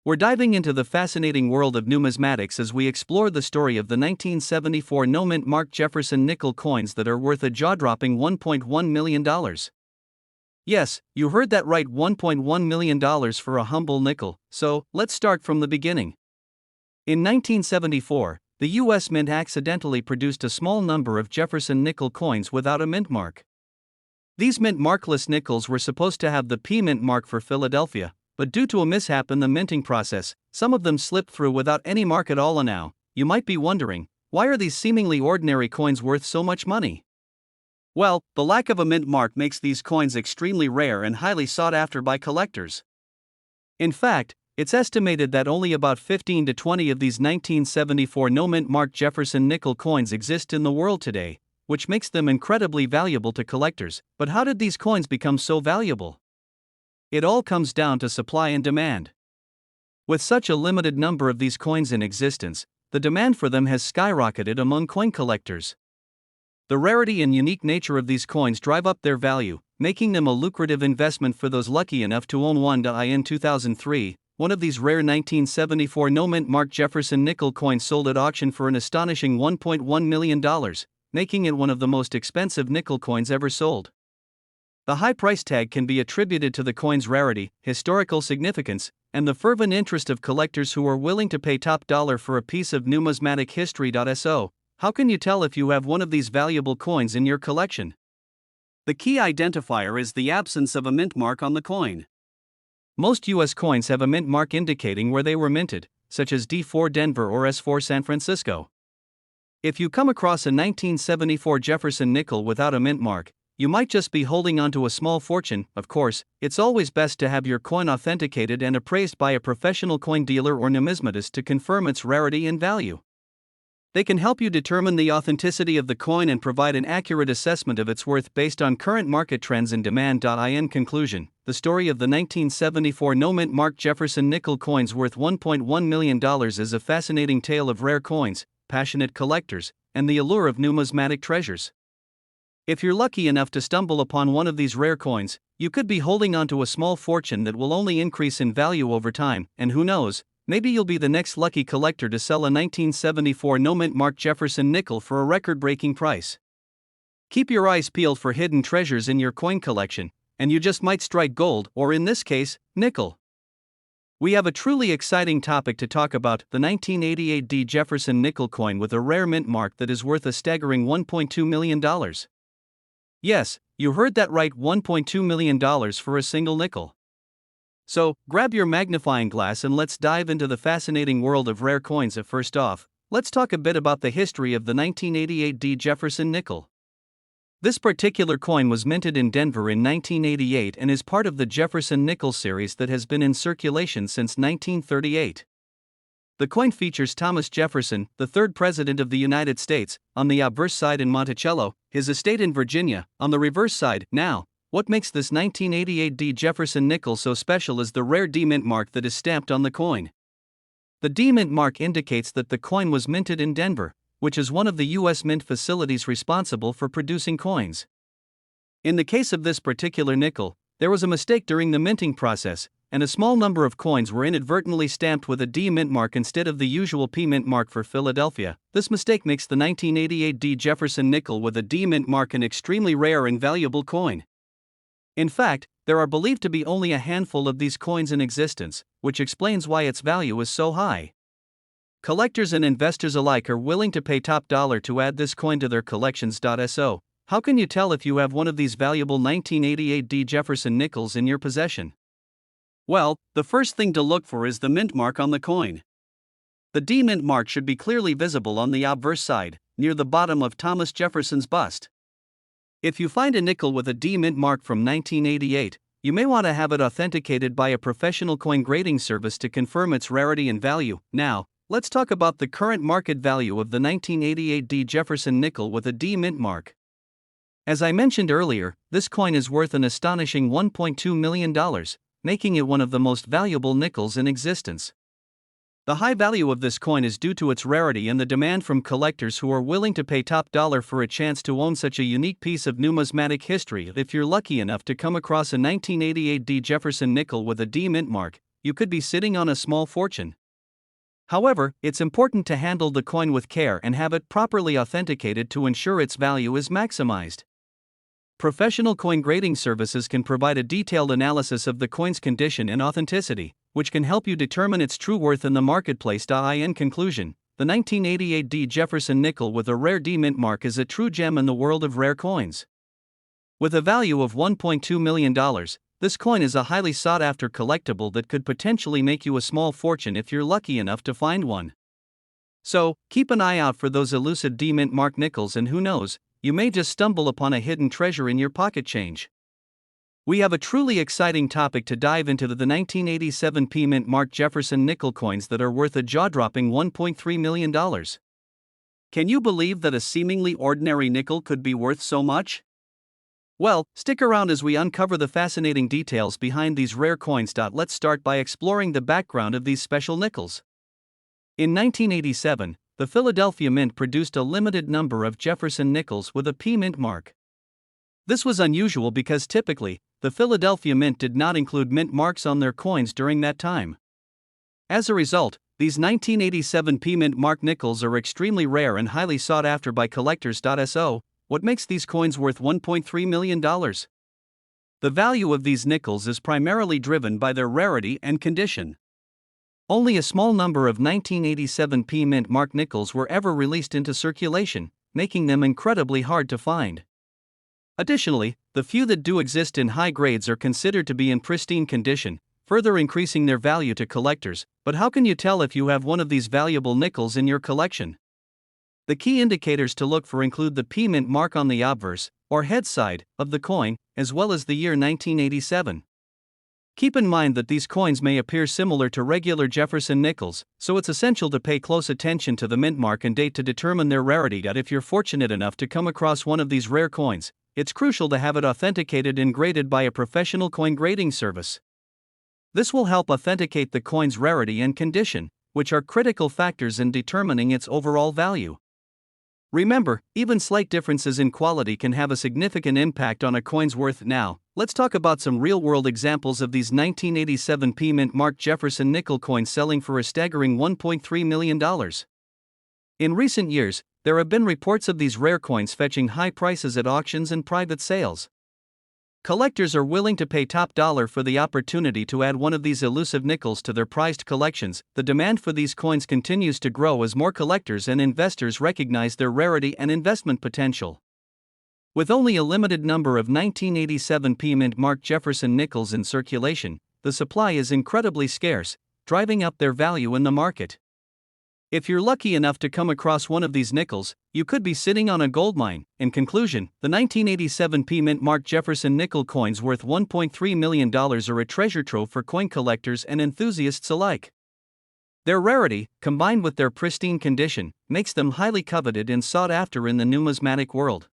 We're diving into the fascinating world of numismatics as we explore the story of the 1974 no-mint marked Jefferson nickel coins that are worth a jaw-dropping $1.1 million. Yes, you heard that right, $1.1 million for a humble nickel. So, let's start from the beginning. In 1974, the U.S. Mint accidentally produced a small number of Jefferson nickel coins without a mint mark. These mint markless nickels were supposed to have the P mint mark for Philadelphia, but due to a mishap in the minting process, some of them slipped through without any mark at all. And now, you might be wondering, why are these seemingly ordinary coins worth so much money? Well, the lack of a mint mark makes these coins extremely rare and highly sought after by collectors. In fact, it's estimated that only about 15 to 20 of these 1974 no-mint marked Jefferson nickel coins exist in the world today, which makes them incredibly valuable to collectors. But how did these coins become so valuable? It all comes down to supply and demand. With such a limited number of these coins in existence, the demand for them has skyrocketed among coin collectors. The rarity and unique nature of these coins drive up their value, making them a lucrative investment for those lucky enough to own one. In 2003, one of these rare 1974 no-mint marked Jefferson nickel coins sold at auction for an astonishing $1.1 million, making it one of the most expensive nickel coins ever sold. The high price tag can be attributed to the coin's rarity, historical significance, and the fervent interest of collectors who are willing to pay top dollar for a piece of numismatic history. So, how can you tell if you have one of these valuable coins in your collection? The key identifier is the absence of a mint mark on the coin. Most U.S. coins have a mint mark indicating where they were minted, such as D4 Denver or S4 San Francisco. If you come across a 1974 Jefferson nickel without a mint mark, you might just be holding onto a small fortune. Of course, it's always best to have your coin authenticated and appraised by a professional coin dealer or numismatist to confirm its rarity and value. They can help you determine the authenticity of the coin and provide an accurate assessment of its worth based on current market trends and demand. In conclusion, the story of the 1974 no-mint marked Jefferson nickel coins worth $1.1 million is a fascinating tale of rare coins, passionate collectors, and the allure of numismatic treasures. If you're lucky enough to stumble upon one of these rare coins, you could be holding onto a small fortune that will only increase in value over time, and who knows, maybe you'll be the next lucky collector to sell a 1974 no-mint marked Jefferson nickel for a record-breaking price. Keep your eyes peeled for hidden treasures in your coin collection, and you just might strike gold, or in this case, nickel. We have a truly exciting topic to talk about: the 1988 D Jefferson nickel coin with a rare mint mark that is worth a staggering $1.2 million. Yes, you heard that right, $1.2 million for a single nickel. So, grab your magnifying glass and let's dive into the fascinating world of rare coins. First off, let's talk a bit about the history of the 1988 D Jefferson nickel. This particular coin was minted in Denver in 1988 and is part of the Jefferson nickel series that has been in circulation since 1938. The coin features Thomas Jefferson, the third president of the United States, on the obverse side in Monticello, his estate in Virginia, on the reverse side. Now, what makes this 1988 D Jefferson nickel so special is the rare D mint mark that is stamped on the coin. The D mint mark indicates that the coin was minted in Denver, which is one of the U.S. mint facilities responsible for producing coins. In the case of this particular nickel, there was a mistake during the minting process, and a small number of coins were inadvertently stamped with a D mint mark instead of the usual P mint mark for Philadelphia. This mistake makes the 1988 D Jefferson nickel with a D mint mark an extremely rare and valuable coin. In fact, there are believed to be only a handful of these coins in existence, which explains why its value is so high. Collectors and investors alike are willing to pay top dollar to add this coin to their collections. So, how can you tell if you have one of these valuable 1988 D Jefferson nickels in your possession? Well, the first thing to look for is the mint mark on the coin. The D mint mark should be clearly visible on the obverse side, near the bottom of Thomas Jefferson's bust. If you find a nickel with a D mint mark from 1988, you may want to have it authenticated by a professional coin grading service to confirm its rarity and value. Now, let's talk about the current market value of the 1988 D Jefferson nickel with a D mint mark. As I mentioned earlier, this coin is worth an astonishing $1.2 million, making it one of the most valuable nickels in existence. The high value of this coin is due to its rarity and the demand from collectors who are willing to pay top dollar for a chance to own such a unique piece of numismatic history. If you're lucky enough to come across a 1988 D Jefferson nickel with a D mint mark, you could be sitting on a small fortune. However, it's important to handle the coin with care and have it properly authenticated to ensure its value is maximized. Professional coin grading services can provide a detailed analysis of the coin's condition and authenticity, which can help you determine its true worth in the marketplace. In conclusion, the 1988 D Jefferson nickel with a rare D mint mark is a true gem in the world of rare coins. With a value of $1.2 million, this coin is a highly sought-after collectible that could potentially make you a small fortune if you're lucky enough to find one. So, keep an eye out for those elusive D mint mark nickels, and who knows, you may just stumble upon a hidden treasure in your pocket change. We have a truly exciting topic to dive into: the 1987 P mint mark Jefferson nickel coins that are worth a jaw-dropping $1.3 million. Can you believe that a seemingly ordinary nickel could be worth so much? Well, stick around as we uncover the fascinating details behind these rare coins. Let's start by exploring the background of these special nickels. In 1987, the Philadelphia Mint produced a limited number of Jefferson nickels with a P mint mark. This was unusual because typically, the Philadelphia Mint did not include mint marks on their coins during that time. As a result, these 1987 P mint mark nickels are extremely rare and highly sought after by collectors. So, what makes these coins worth $1.3 million? The value of these nickels is primarily driven by their rarity and condition. Only a small number of 1987 P mint mark nickels were ever released into circulation, making them incredibly hard to find. Additionally, the few that do exist in high grades are considered to be in pristine condition, further increasing their value to collectors. But how can you tell if you have one of these valuable nickels in your collection? The key indicators to look for include the P mint mark on the obverse, or head side, of the coin, as well as the year 1987. Keep in mind that these coins may appear similar to regular Jefferson nickels, so it's essential to pay close attention to the mint mark and date to determine their rarity. If you're fortunate enough to come across one of these rare coins, it's crucial to have it authenticated and graded by a professional coin grading service. This will help authenticate the coin's rarity and condition, which are critical factors in determining its overall value. Remember, even slight differences in quality can have a significant impact on a coin's worth. Now, let's talk about some real-world examples of these 1987 P mint mark Jefferson nickel coins selling for a staggering $1.3 million. In recent years, there have been reports of these rare coins fetching high prices at auctions and private sales. Collectors are willing to pay top dollar for the opportunity to add one of these elusive nickels to their prized collections. The demand for these coins continues to grow as more collectors and investors recognize their rarity and investment potential. With only a limited number of 1987 P mint mark Jefferson nickels in circulation, the supply is incredibly scarce, driving up their value in the market. If you're lucky enough to come across one of these nickels, you could be sitting on a goldmine. In conclusion, the 1987 P mint mark Jefferson nickel coins worth $1.3 million are a treasure trove for coin collectors and enthusiasts alike. Their rarity, combined with their pristine condition, makes them highly coveted and sought after in the numismatic world.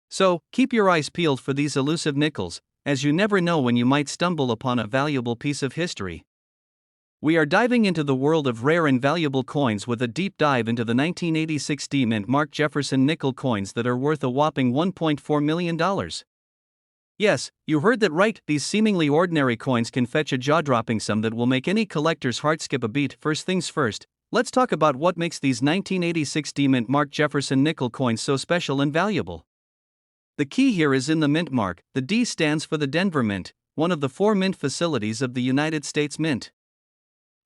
So, keep your eyes peeled for these elusive nickels, as you never know when you might stumble upon a valuable piece of history. We are diving into the world of rare and valuable coins with a deep dive into the 1986 D mint mark Jefferson nickel coins that are worth a whopping $1.4 million. Yes, you heard that right, these seemingly ordinary coins can fetch a jaw-dropping sum that will make any collector's heart skip a beat. First things first, let's talk about what makes these 1986 D mint mark Jefferson nickel coins so special and valuable. The key here is in the mint mark. The D stands for the Denver Mint, one of the 4 mint facilities of the United States Mint.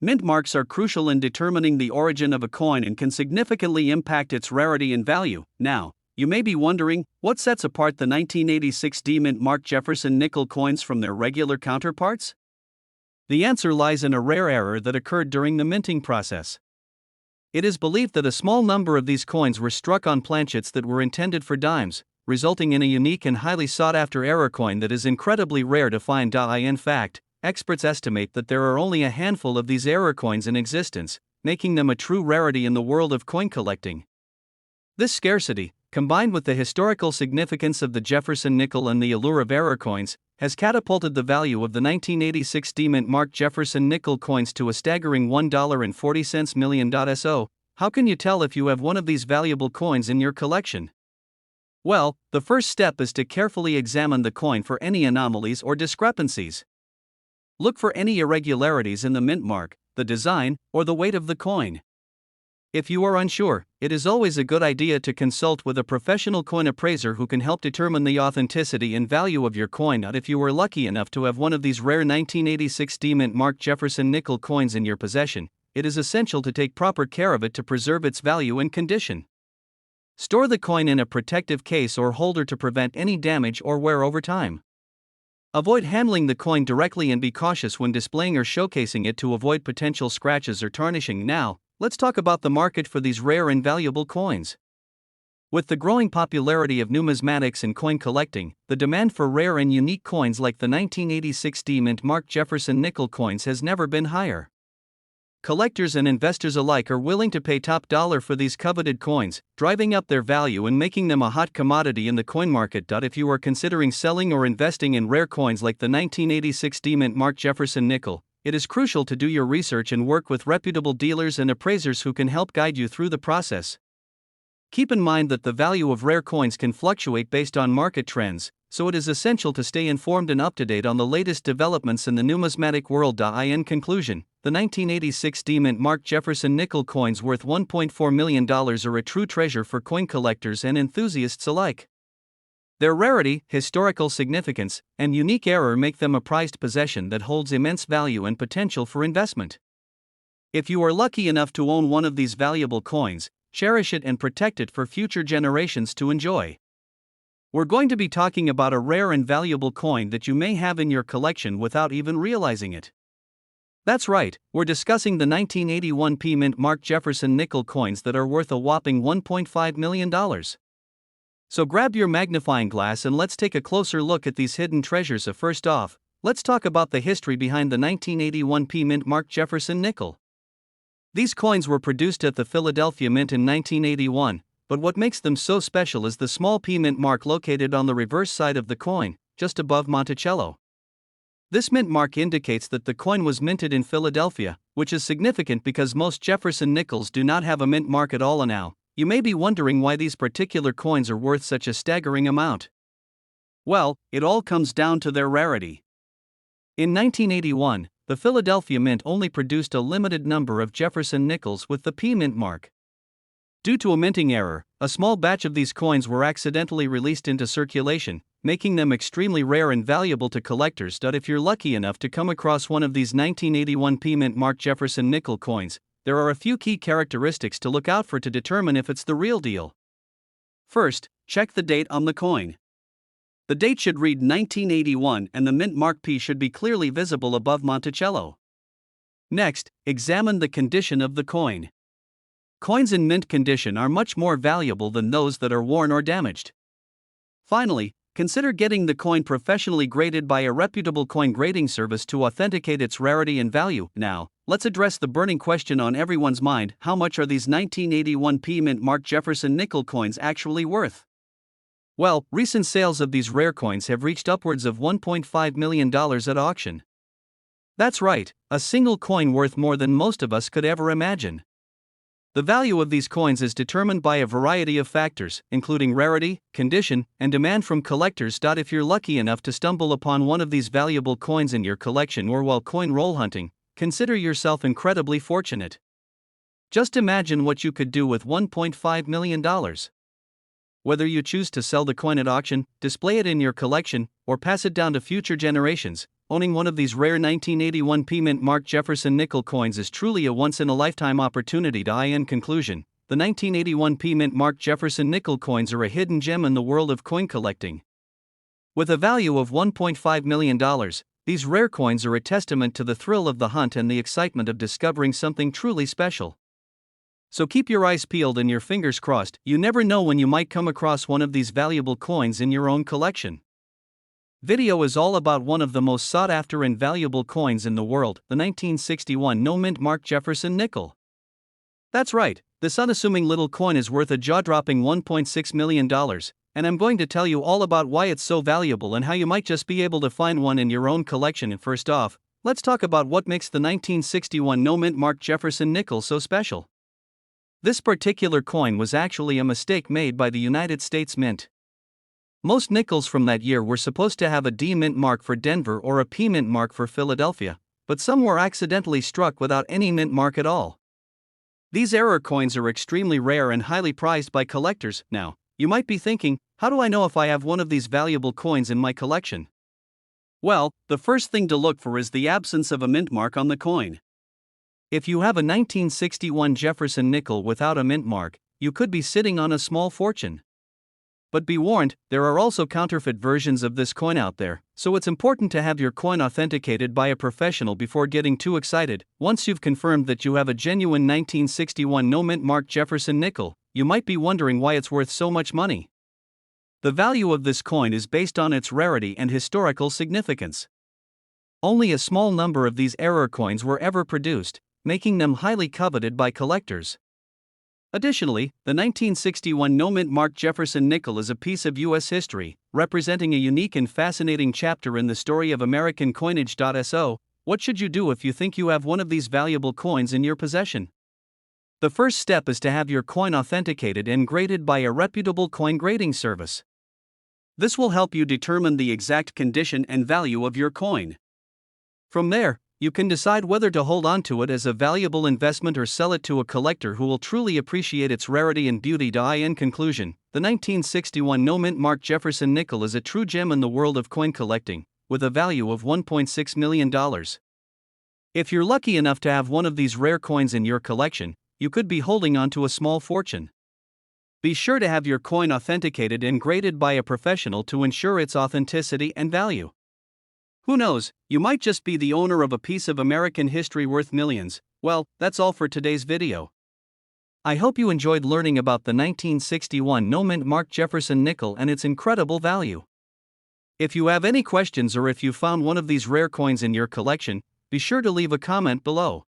Mint marks are crucial in determining the origin of a coin and can significantly impact its rarity and value. Now, you may be wondering, what sets apart the 1986 D mint mark Jefferson nickel coins from their regular counterparts? The answer lies in a rare error that occurred during the minting process. It is believed that a small number of these coins were struck on planchets that were intended for dimes, resulting in a unique and highly sought-after error coin that is incredibly rare to find. In fact, experts estimate that there are only a handful of these error coins in existence, making them a true rarity in the world of coin collecting. This scarcity, combined with the historical significance of the Jefferson nickel and the allure of error coins, has catapulted the value of the 1986 D mint mark Jefferson nickel coins to a staggering $1.40 million. So, how can you tell if you have one of these valuable coins in your collection? Well, the first step is to carefully examine the coin for any anomalies or discrepancies. Look for any irregularities in the mint mark, the design, or the weight of the coin. If you are unsure, it is always a good idea to consult with a professional coin appraiser who can help determine the authenticity and value of your coin. If you were lucky enough to have one of these rare 1986 mint mark Jefferson nickel coins in your possession, it is essential to take proper care of it to preserve its value and condition. Store the coin in a protective case or holder to prevent any damage or wear over time. Avoid handling the coin directly and be cautious when displaying or showcasing it to avoid potential scratches or tarnishing. Now, let's talk about the market for these rare and valuable coins. With the growing popularity of numismatics and coin collecting, the demand for rare and unique coins like the 1986 mint mark Jefferson nickel coins has never been higher. Collectors and investors alike are willing to pay top dollar for these coveted coins, driving up their value and making them a hot commodity in the coin market. If you are considering selling or investing in rare coins like the 1986 mint mark Jefferson nickel, it is crucial to do your research and work with reputable dealers and appraisers who can help guide you through the process. Keep in mind that the value of rare coins can fluctuate based on market trends, so it is essential to stay informed and up to date on the latest developments in the numismatic world. In conclusion, the 1986 mint mark Jefferson nickel coins worth $1.4 million are a true treasure for coin collectors and enthusiasts alike. Their rarity, historical significance, and unique era make them a prized possession that holds immense value and potential for investment. If you are lucky enough to own one of these valuable coins, cherish it and protect it for future generations to enjoy. We're going to be talking about a rare and valuable coin that you may have in your collection without even realizing it. That's right, we're discussing the 1981 mint mark Jefferson nickel coins that are worth a whopping $1.5 million. So grab your magnifying glass and let's take a closer look at these hidden treasures. First off, let's talk about the history behind the 1981 mint mark Jefferson nickel. These coins were produced at the Philadelphia Mint in 1981, but what makes them so special is the small P mint mark located on the reverse side of the coin, just above Monticello. This mint mark indicates that the coin was minted in Philadelphia, which is significant because most Jefferson nickels do not have a mint mark at all. Now, you may be wondering why these particular coins are worth such a staggering amount. Well, it all comes down to their rarity. In 1981, the Philadelphia Mint only produced a limited number of Jefferson nickels with the P mint mark. Due to a minting error, a small batch of these coins were accidentally released into circulation, making them extremely rare and valuable to collectors. If you're lucky enough to come across one of these 1981 P mint mark Jefferson nickel coins, there are a few key characteristics to look out for to determine if it's the real deal. First, check the date on the coin. The date should read 1981 and the mint mark P should be clearly visible above Monticello. Next, examine the condition of the coin. Coins in mint condition are much more valuable than those that are worn or damaged. Finally, consider getting the coin professionally graded by a reputable coin grading service to authenticate its rarity and value. Now, let's address the burning question on everyone's mind: how much are these 1981 P mint mark Jefferson nickel coins actually worth? Well, recent sales of these rare coins have reached upwards of $1.5 million at auction. That's right, a single coin worth more than most of us could ever imagine. The value of these coins is determined by a variety of factors, including rarity, condition, and demand from collectors. If you're lucky enough to stumble upon one of these valuable coins in your collection or while coin roll hunting, consider yourself incredibly fortunate. Just imagine what you could do with $1.5 million. Whether you choose to sell the coin at auction, display it in your collection, or pass it down to future generations, owning one of these rare 1981 P mint mark Jefferson nickel coins is truly a once-in-a-lifetime opportunity. In conclusion, the 1981 P mint mark Jefferson nickel coins are a hidden gem in the world of coin collecting. With a value of $1.5 million, these rare coins are a testament to the thrill of the hunt and the excitement of discovering something truly special. So keep your eyes peeled and your fingers crossed. You never know when you might come across one of these valuable coins in your own collection. Video is all about one of the most sought after and valuable coins in the world, the 1961 mint mark Jefferson nickel. That's right, this unassuming little coin is worth a jaw-dropping $1.6 million, and I'm going to tell you all about why it's so valuable and how you might just be able to find one in your own collection. And first off, let's talk about what makes the 1961 mint mark Jefferson nickel so special. This particular coin was actually a mistake made by the United States Mint. Most nickels from that year were supposed to have a D mint mark for Denver or a P mint mark for Philadelphia, but some were accidentally struck without any mint mark at all. These error coins are extremely rare and highly prized by collectors. Now, you might be thinking, how do I know if I have one of these valuable coins in my collection? Well, the first thing to look for is the absence of a mint mark on the coin. If you have a 1961 Jefferson nickel without a mint mark, you could be sitting on a small fortune. But be warned, there are also counterfeit versions of this coin out there, so it's important to have your coin authenticated by a professional before getting too excited. Once you've confirmed that you have a genuine 1961 no mint mark Jefferson nickel, you might be wondering why it's worth so much money. The value of this coin is based on its rarity and historical significance. Only a small number of these error coins were ever produced, making them highly coveted by collectors. Additionally, the 1961 no mint mark Jefferson nickel is a piece of U.S. history, representing a unique and fascinating chapter in the story of American coinage. So, what should you do if you think you have one of these valuable coins in your possession? The first step is to have your coin authenticated and graded by a reputable coin grading service. This will help you determine the exact condition and value of your coin. From there, you can decide whether to hold on to it as a valuable investment or sell it to a collector who will truly appreciate its rarity and beauty. In conclusion, the 1961 no mint mark Jefferson nickel is a true gem in the world of coin collecting, with a value of $1.6 million. If you're lucky enough to have one of these rare coins in your collection, you could be holding on to a small fortune. Be sure to have your coin authenticated and graded by a professional to ensure its authenticity and value. Who knows, you might just be the owner of a piece of American history worth millions. Well, that's all for today's video. I hope you enjoyed learning about the 1961 no mint mark Jefferson nickel and its incredible value. If you have any questions or if you found one of these rare coins in your collection, be sure to leave a comment below.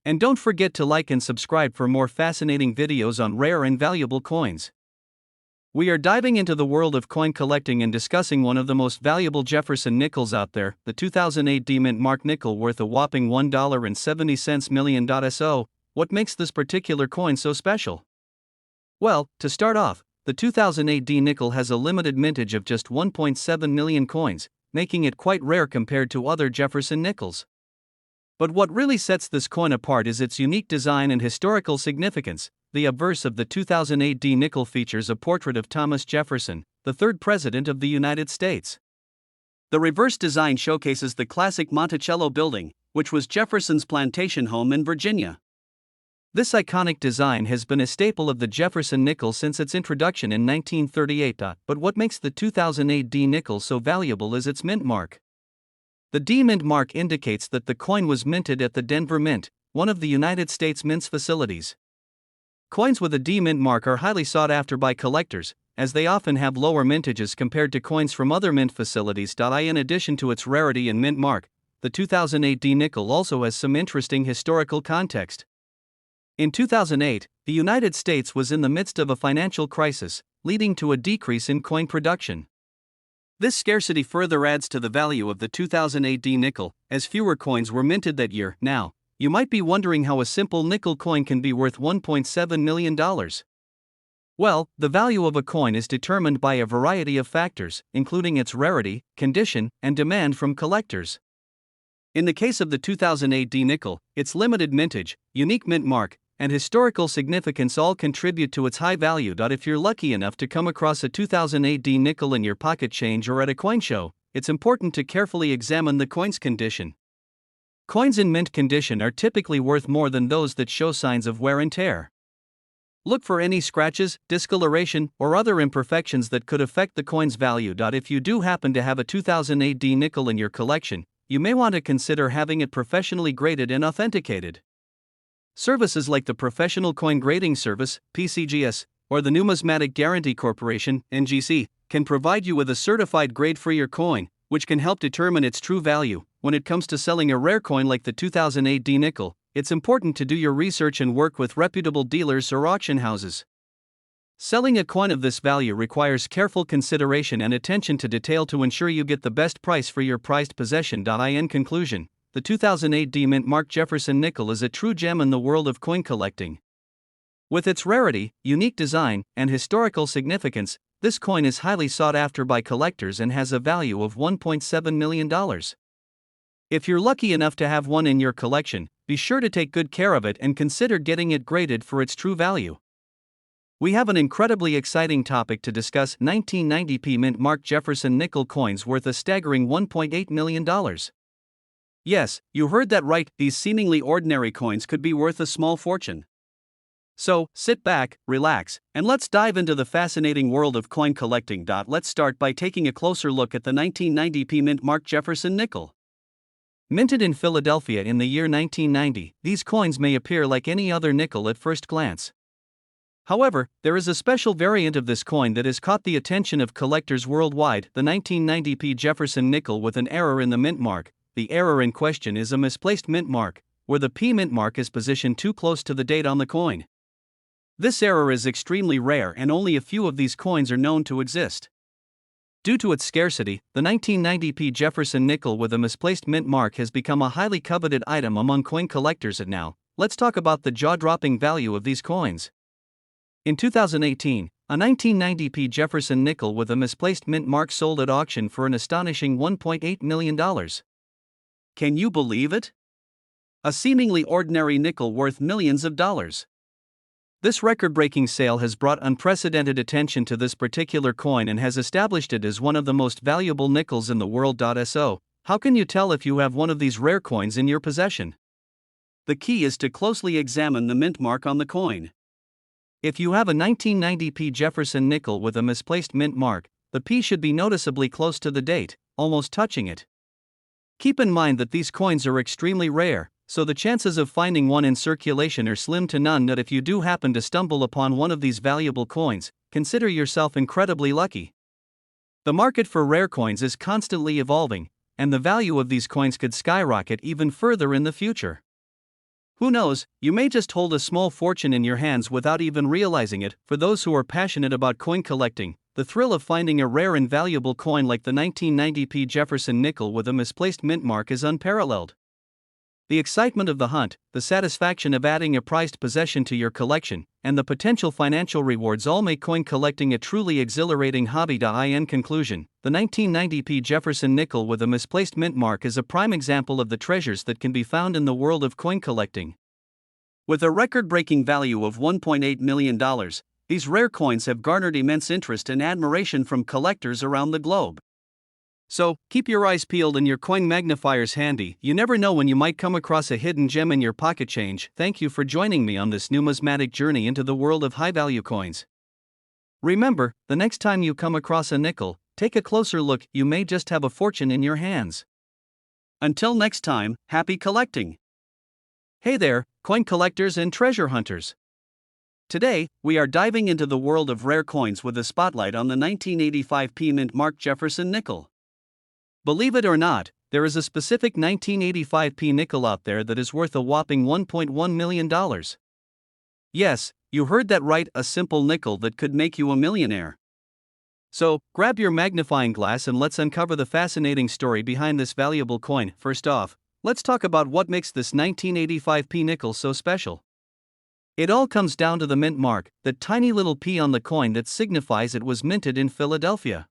And don't forget to like and subscribe for more fascinating videos on rare and valuable coins. We are diving into the world of coin collecting and discussing one of the most valuable Jefferson nickels out there, the 2008 D mint mark nickel worth a whopping $1.70 million. So, what makes this particular coin so special? Well, to start off, the 2008 D nickel has a limited mintage of just 1.7 million coins, making it quite rare compared to other Jefferson nickels. But what really sets this coin apart is its unique design and historical significance. The obverse of the 2008 D nickel features a portrait of Thomas Jefferson, the third president of the United States. The reverse design showcases the classic Monticello building, which was Jefferson's plantation home in Virginia. This iconic design has been a staple of the Jefferson nickel since its introduction in 1938. But what makes the 2008 D nickel so valuable is its mint mark. The D mint mark indicates that the coin was minted at the Denver Mint, one of the United States Mint's facilities. Coins with a D mint mark are highly sought after by collectors, as they often have lower mintages compared to coins from other mint facilities. In addition to its rarity and mint mark, the 2008 D nickel also has some interesting historical context. In 2008, the United States was in the midst of a financial crisis, leading to a decrease in coin production. This scarcity further adds to the value of the 2008 D nickel, as fewer coins were minted that year. Now, you might be wondering how a simple nickel coin can be worth $1.7 million. Well, the value of a coin is determined by a variety of factors, including its rarity, condition, and demand from collectors. In the case of the 2008 D nickel, its limited mintage, unique mint mark, and historical significance all contribute to its high value. If you're lucky enough to come across a 2008 D nickel in your pocket change or at a coin show, it's important to carefully examine the coin's condition. Coins in mint condition are typically worth more than those that show signs of wear and tear. Look for any scratches, discoloration, or other imperfections that could affect the coin's value. If you do happen to have a 2008 D nickel in your collection, you may want to consider having it professionally graded and authenticated. Services like the Professional Coin Grading Service, PCGS, or the Numismatic Guarantee Corporation, NGC, can provide you with a certified grade for your coin, which can help determine its true value. When it comes to selling a rare coin like the 2008 D nickel, it's important to do your research and work with reputable dealers or auction houses. Selling a coin of this value requires careful consideration and attention to detail to ensure you get the best price for your prized possession. In conclusion, the 2008 D mint mark Jefferson nickel is a true gem in the world of coin collecting. With its rarity, unique design, and historical significance, This coin is highly sought after by collectors and has a value of $1.7 million. If you're lucky enough to have one in your collection, be sure to take good care of it and consider getting it graded for its true value. We have an incredibly exciting topic to discuss: 1990p mint Mark Jefferson nickel coins worth a staggering $1.8 million. Yes, you heard that right, these seemingly ordinary coins could be worth a small fortune. So, sit back, relax, and let's dive into the fascinating world of coin collecting. Let's start by taking a closer look at the 1990p mint Mark Jefferson nickel. Minted in Philadelphia in the year 1990, these coins may appear like any other nickel at first glance. However, there is a special variant of this coin that has caught the attention of collectors worldwide: the 1990p Jefferson nickel with an error in the mint mark. The error in question is a misplaced mint mark, where the P mint mark is positioned too close to the date on the coin. This error is extremely rare and only a few of these coins are known to exist. Due to its scarcity, the 1990p Jefferson nickel with a misplaced mint mark has become a highly coveted item among coin collectors. And now, let's talk about the jaw-dropping value of these coins. In 2018, a 1990p Jefferson nickel with a misplaced mint mark sold at auction for an astonishing $1.8 million. Can you believe it? A seemingly ordinary nickel worth millions of dollars. This record-breaking sale has brought unprecedented attention to this particular coin and has established it as one of the most valuable nickels in the world. So, how can you tell if you have one of these rare coins in your possession? The key is to closely examine the mint mark on the coin. If you have a 1990p Jefferson nickel with a misplaced mint mark, the P should be noticeably close to the date, almost touching it. Keep in mind that these coins are extremely rare, so the chances of finding one in circulation are slim to none. That if you do happen to stumble upon one of these valuable coins, consider yourself incredibly lucky. The market for rare coins is constantly evolving, and the value of these coins could skyrocket even further in the future. Who knows, you may just hold a small fortune in your hands without even realizing it. For those who are passionate about coin collecting, the thrill of finding a rare and valuable coin like the 1990p Jefferson nickel with a misplaced mint mark is unparalleled. The excitement of the hunt, the satisfaction of adding a prized possession to your collection, and the potential financial rewards all make coin collecting a truly exhilarating hobby. In conclusion, the 1990p Jefferson nickel with a misplaced mint mark is a prime example of the treasures that can be found in the world of coin collecting. With a record-breaking value of $1.8 million, these rare coins have garnered immense interest and admiration from collectors around the globe. So, keep your eyes peeled and your coin magnifiers handy. You never know when you might come across a hidden gem in your pocket change. Thank you for joining me on this numismatic journey into the world of high-value coins. Remember, the next time you come across a nickel, take a closer look. You may just have a fortune in your hands. Until next time, happy collecting! Hey there, coin collectors and treasure hunters! Today, we are diving into the world of rare coins with a spotlight on the 1985p mint Mark Jefferson nickel. Believe it or not, there is a specific 1985p nickel out there that is worth a whopping $1.1 million. Yes, you heard that right, a simple nickel that could make you a millionaire. So, grab your magnifying glass and let's uncover the fascinating story behind this valuable coin. First off, let's talk about what makes this 1985p nickel so special. It all comes down to the mint mark, that tiny little P on the coin that signifies it was minted in Philadelphia.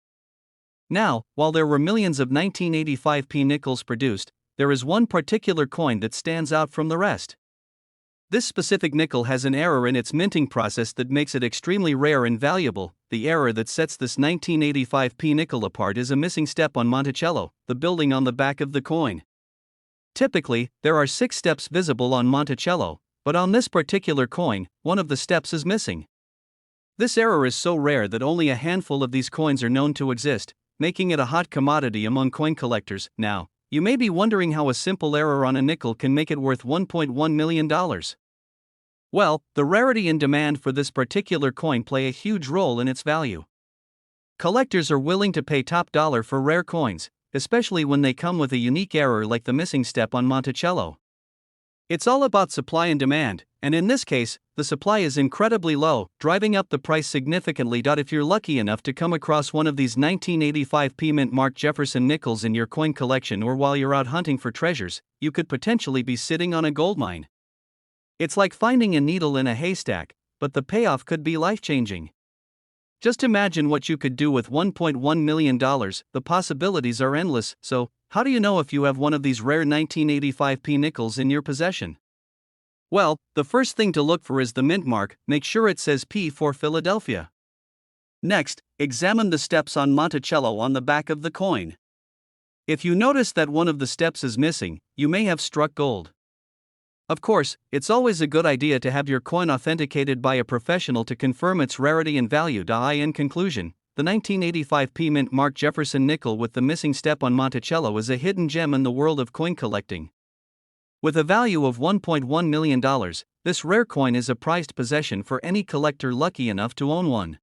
Now, while there were millions of 1985p nickels produced, there is one particular coin that stands out from the rest. This specific nickel has an error in its minting process that makes it extremely rare and valuable. The error that sets this 1985p nickel apart is a missing step on Monticello, the building on the back of the coin. Typically, there are 6 steps visible on Monticello, but on this particular coin, one of the steps is missing. This error is so rare that only a handful of these coins are known to exist, making it a hot commodity among coin collectors. Now, you may be wondering how a simple error on a nickel can make it worth $1.1 million. Well, the rarity and demand for this particular coin play a huge role in its value. Collectors are willing to pay top dollar for rare coins, especially when they come with a unique error like the missing step on Monticello. It's all about supply and demand, and in this case, the supply is incredibly low, driving up the price significantly. If you're lucky enough to come across one of these 1985p mint Mark Jefferson nickels in your coin collection, or while you're out hunting for treasures, you could potentially be sitting on a goldmine. It's like finding a needle in a haystack, but the payoff could be life-changing. Just imagine what you could do with $1.1 million. The possibilities are endless. So, how do you know if you have one of these rare 1985p nickels in your possession? Well, the first thing to look for is the mint mark. Make sure it says P for Philadelphia. Next, examine the steps on Monticello on the back of the coin. If you notice that one of the steps is missing, you may have struck gold. Of course, it's always a good idea to have your coin authenticated by a professional to confirm its rarity and value. In conclusion, the 1985p mint mark Jefferson nickel with the missing step on Monticello is a hidden gem in the world of coin collecting. With a value of $1.1 million, this rare coin is a prized possession for any collector lucky enough to own one.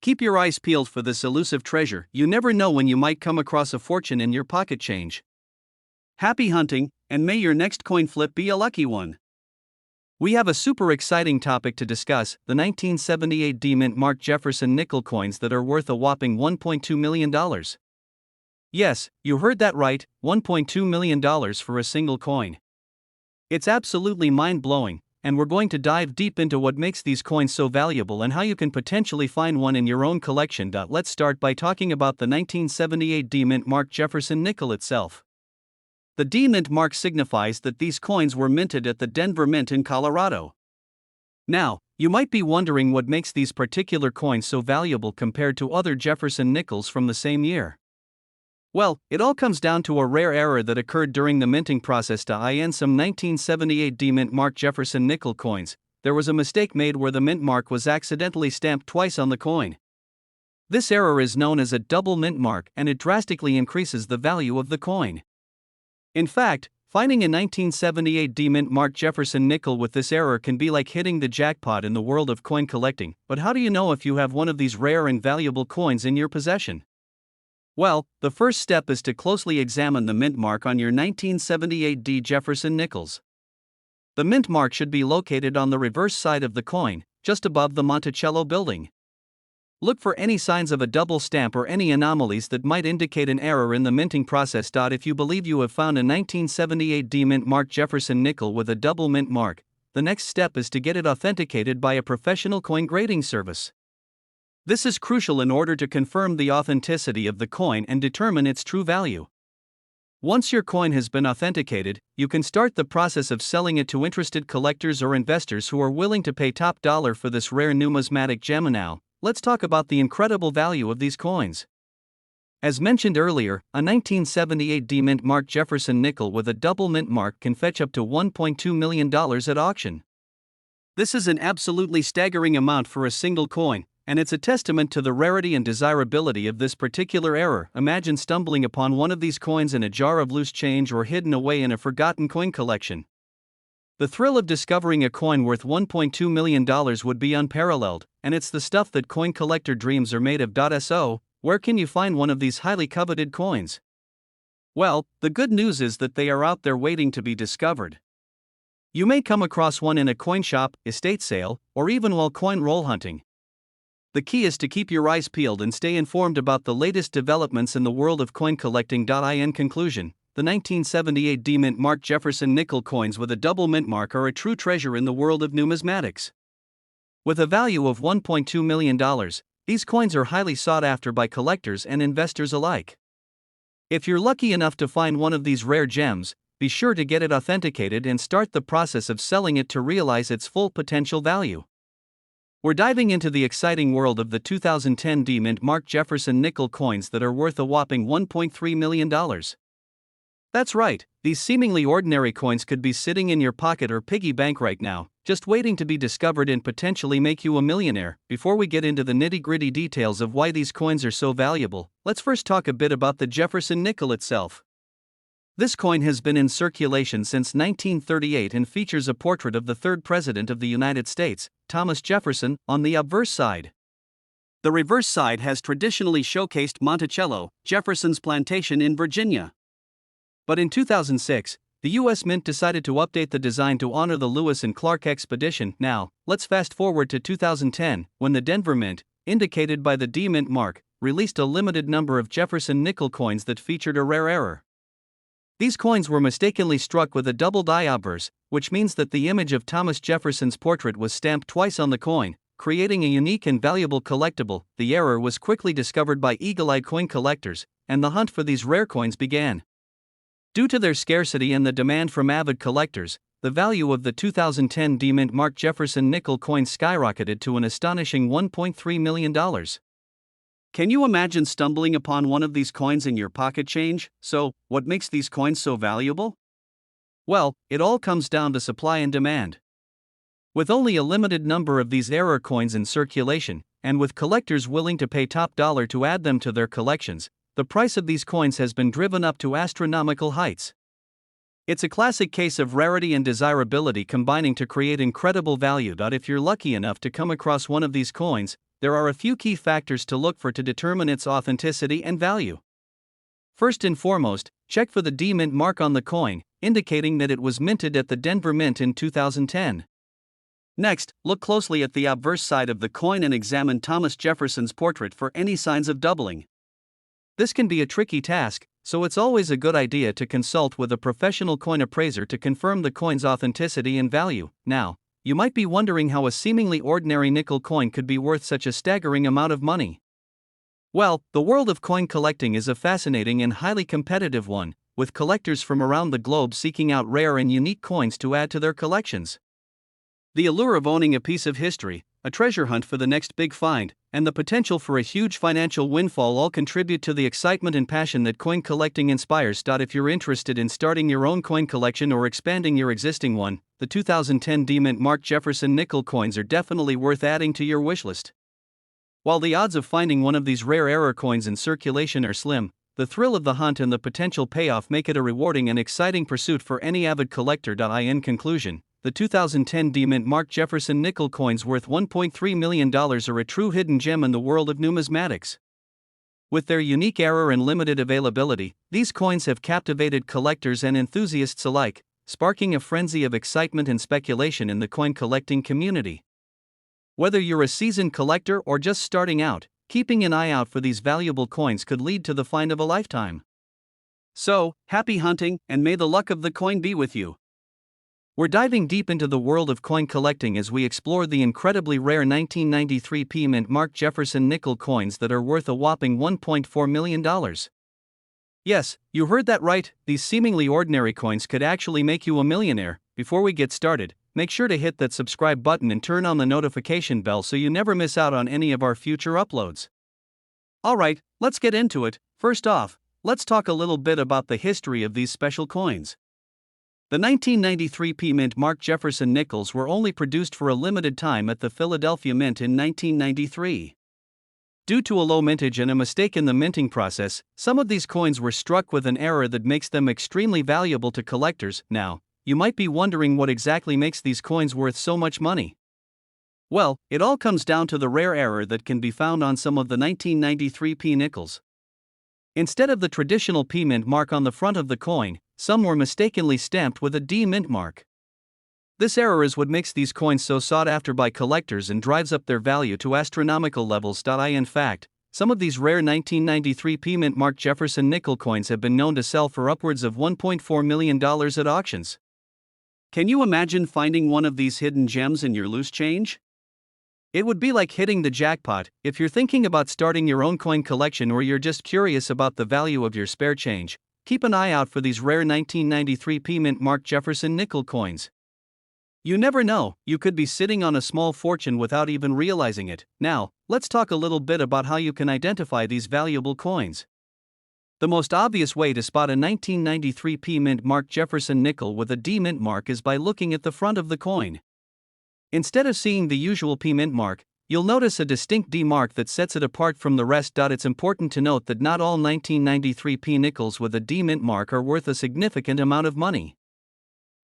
Keep your eyes peeled for this elusive treasure. You never know when you might come across a fortune in your pocket change. Happy hunting, and may your next coin flip be a lucky one. We have a super exciting topic to discuss: the 1978 D mint mark Jefferson nickel coins that are worth a whopping $1.2 million. Yes, you heard that right, $1.2 million for a single coin. It's absolutely mind-blowing, and we're going to dive deep into what makes these coins so valuable and how you can potentially find one in your own collection. Let's start by talking about the 1978 D mint mark Jefferson nickel itself. The D mint mark signifies that these coins were minted at the Denver Mint in Colorado. Now, you might be wondering what makes these particular coins so valuable compared to other Jefferson nickels from the same year. Well, it all comes down to a rare error that occurred during the minting process. In some 1978 D mint mark Jefferson nickel coins, there was a mistake made where the mint mark was accidentally stamped twice on the coin. This error is known as a double mint mark, and it drastically increases the value of the coin. In fact, finding a 1978 D mint mark Jefferson nickel with this error can be like hitting the jackpot in the world of coin collecting. But how do you know if you have one of these rare and valuable coins in your possession? Well, the first step is to closely examine the mint mark on your 1978 D Jefferson nickels. The mint mark should be located on the reverse side of the coin, just above the Monticello building. Look for any signs of a double stamp or any anomalies that might indicate an error in the minting process. If you believe you have found a 1978 D mint mark Jefferson nickel with a double mint mark, the next step is to get it authenticated by a professional coin grading service. This is crucial in order to confirm the authenticity of the coin and determine its true value. Once your coin has been authenticated, you can start the process of selling it to interested collectors or investors who are willing to pay top dollar for this rare numismatic gem. Now, let's talk about the incredible value of these coins. As mentioned earlier, a 1978 D mint mark Jefferson nickel with a double mint mark can fetch up to $1.2 million at auction. This is an absolutely staggering amount for a single coin, and it's a testament to the rarity and desirability of this particular error. Imagine stumbling upon one of these coins in a jar of loose change or hidden away in a forgotten coin collection. The thrill of discovering a coin worth $1.2 million would be unparalleled, and it's the stuff that coin collector dreams are made of. So, where can you find one of these highly coveted coins? Well, the good news is that they are out there waiting to be discovered. You may come across one in a coin shop, estate sale, or even while coin roll hunting. The key is to keep your eyes peeled and stay informed about the latest developments in the world of coin collecting. In conclusion, the 1978 D mint mark Jefferson nickel coins with a double mint mark are a true treasure in the world of numismatics. With a value of $1.2 million, these coins are highly sought after by collectors and investors alike. If you're lucky enough to find one of these rare gems, be sure to get it authenticated and start the process of selling it to realize its full potential value. We're diving into the exciting world of the 2010 D mint mark Jefferson nickel coins that are worth a whopping $1.3 million. That's right, these seemingly ordinary coins could be sitting in your pocket or piggy bank right now, just waiting to be discovered and potentially make you a millionaire. Before we get into the nitty-gritty details of why these coins are so valuable, let's first talk a bit about the Jefferson nickel itself. This coin has been in circulation since 1938 and features a portrait of the third president of the United States, Thomas Jefferson, on the obverse side. The reverse side has traditionally showcased Monticello, Jefferson's plantation in Virginia. But in 2006, the U.S. Mint decided to update the design to honor the Lewis and Clark expedition. Now, let's fast forward to 2010, when the Denver Mint, indicated by the D mint mark, released a limited number of Jefferson nickel coins that featured a rare error. These coins were mistakenly struck with a double die obverse, which means that the image of Thomas Jefferson's portrait was stamped twice on the coin, creating a unique and valuable collectible. The error was quickly discovered by eagle-eyed coin collectors, and the hunt for these rare coins began. Due to their scarcity and the demand from avid collectors, the value of the 2010 D-Mint Mark Jefferson nickel coin skyrocketed to an astonishing $1.3 million. Can you imagine stumbling upon one of these coins in your pocket change? So, what makes these coins so valuable? Well, it all comes down to supply and demand. With only a limited number of these error coins in circulation, and with collectors willing to pay top dollar to add them to their collections, the price of these coins has been driven up to astronomical heights. It's a classic case of rarity and desirability combining to create incredible value. If you're lucky enough to come across one of these coins, there are a few key factors to look for to determine its authenticity and value. First and foremost, check for the D-Mint mark on the coin, indicating that it was minted at the Denver Mint in 2010. Next, look closely at the obverse side of the coin and examine Thomas Jefferson's portrait for any signs of doubling. This can be a tricky task, so it's always a good idea to consult with a professional coin appraiser to confirm the coin's authenticity and value. Now, you might be wondering how a seemingly ordinary nickel coin could be worth such a staggering amount of money. Well, the world of coin collecting is a fascinating and highly competitive one, with collectors from around the globe seeking out rare and unique coins to add to their collections. The allure of owning a piece of history, a treasure hunt for the next big find, and the potential for a huge financial windfall all contribute to the excitement and passion that coin collecting inspires. If you're interested in starting your own coin collection or expanding your existing one, the 2010 D-Mint Mark Jefferson nickel coins are definitely worth adding to your wishlist. While the odds of finding one of these rare error coins in circulation are slim, the thrill of the hunt and the potential payoff make it a rewarding and exciting pursuit for any avid collector. In conclusion, the 2010 D-Mint Mark Jefferson nickel coins worth $1.3 million are a true hidden gem in the world of numismatics. With their unique error and limited availability, these coins have captivated collectors and enthusiasts alike, sparking a frenzy of excitement and speculation in the coin collecting community. Whether you're a seasoned collector or just starting out, keeping an eye out for these valuable coins could lead to the find of a lifetime. So, happy hunting, and may the luck of the coin be with you. We're diving deep into the world of coin collecting as we explore the incredibly rare 1993 D-Mint Mark Jefferson nickel coins that are worth a whopping $1.4 million. Yes, you heard that right, these seemingly ordinary coins could actually make you a millionaire. Before we get started, make sure to hit that subscribe button and turn on the notification bell so you never miss out on any of our future uploads. Alright, let's get into it. First off, let's talk a little bit about the history of these special coins. The 1993 D-Mint Mark Jefferson nickels were only produced for a limited time at the Philadelphia Mint in 1993. Due to a low mintage and a mistake in the minting process, some of these coins were struck with an error that makes them extremely valuable to collectors. Now, you might be wondering what exactly makes these coins worth so much money. Well, it all comes down to the rare error that can be found on some of the 1993 P nickels. Instead of the traditional D-Mint mark on the front of the coin, some were mistakenly stamped with a D-Mint mark. This error is what makes these coins so sought after by collectors and drives up their value to astronomical levels. In fact, some of these rare 1993 D-Mint Mark Jefferson nickel coins have been known to sell for upwards of $1.4 million at auctions. Can you imagine finding one of these hidden gems in your loose change? It would be like hitting the jackpot. If you're thinking about starting your own coin collection or you're just curious about the value of your spare change, keep an eye out for these rare 1993 D-Mint Mark Jefferson nickel coins. You never know, you could be sitting on a small fortune without even realizing it. Now, let's talk a little bit about how you can identify these valuable coins. The most obvious way to spot a 1993 D-Mint Mark Jefferson nickel with a D-Mint mark is by looking at the front of the coin. Instead of seeing the usual D-Mint mark, you'll notice a distinct D mark that sets it apart from the rest. It's important to note that not all 1993 P nickels with a D-Mint mark are worth a significant amount of money.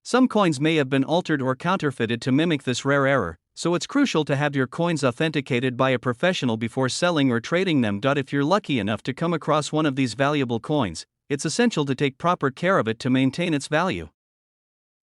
Some coins may have been altered or counterfeited to mimic this rare error, so it's crucial to have your coins authenticated by a professional before selling or trading them. If you're lucky enough to come across one of these valuable coins, it's essential to take proper care of it to maintain its value.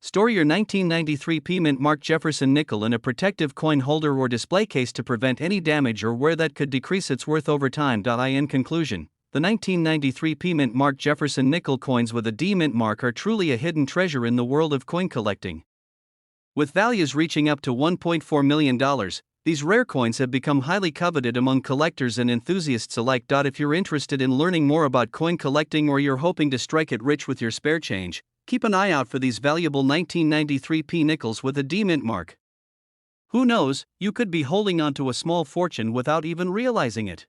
Store your 1993 D-Mint Mark Jefferson nickel in a protective coin holder or display case to prevent any damage or wear that could decrease its worth over time. In conclusion, the 1993 D-Mint Mark Jefferson nickel coins with a D-Mint mark are truly a hidden treasure in the world of coin collecting. With values reaching up to $1.4 million, These rare coins have become highly coveted among collectors and enthusiasts alike. If you're interested in learning more about coin collecting or you're hoping to strike it rich with your spare change, keep an eye out for these valuable 1993 P nickels with a D mint mark. Who knows, you could be holding on to a small fortune without even realizing it.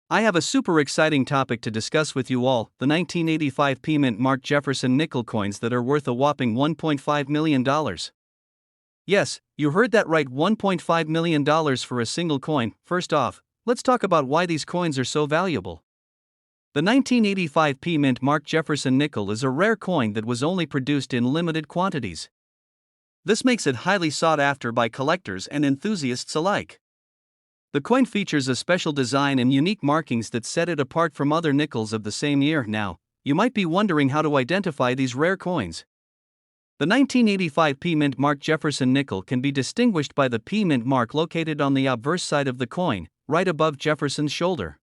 I have a super exciting topic to discuss with you all: the 1985 P mint mark Jefferson nickel coins that are worth a whopping $1.5 million. Yes, you heard that right, $1.5 million for a single coin. First off, let's talk about why these coins are so valuable. The 1985 P mint mark Jefferson nickel is a rare coin that was only produced in limited quantities. This makes it highly sought after by collectors and enthusiasts alike. The coin features a special design and unique markings that set it apart from other nickels of the same year. Now, you might be wondering how to identify these rare coins. The 1985 P mint mark Jefferson nickel can be distinguished by the P mint mark located on the obverse side of the coin, right above Jefferson's shoulder.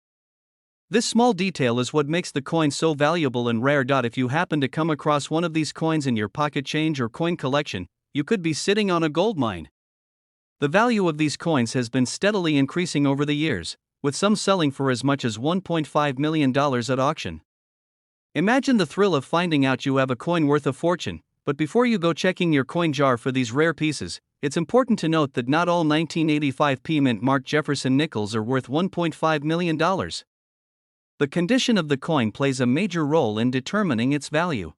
This small detail is what makes the coin so valuable and rare. If you happen to come across one of these coins in your pocket change or coin collection, you could be sitting on a gold mine. The value of these coins has been steadily increasing over the years, with some selling for as much as $1.5 million at auction. Imagine the thrill of finding out you have a coin worth a fortune, but before you go checking your coin jar for these rare pieces, it's important to note that not all 1985 P mint mark Jefferson nickels are worth $1.5 million. The condition of the coin plays a major role in determining its value.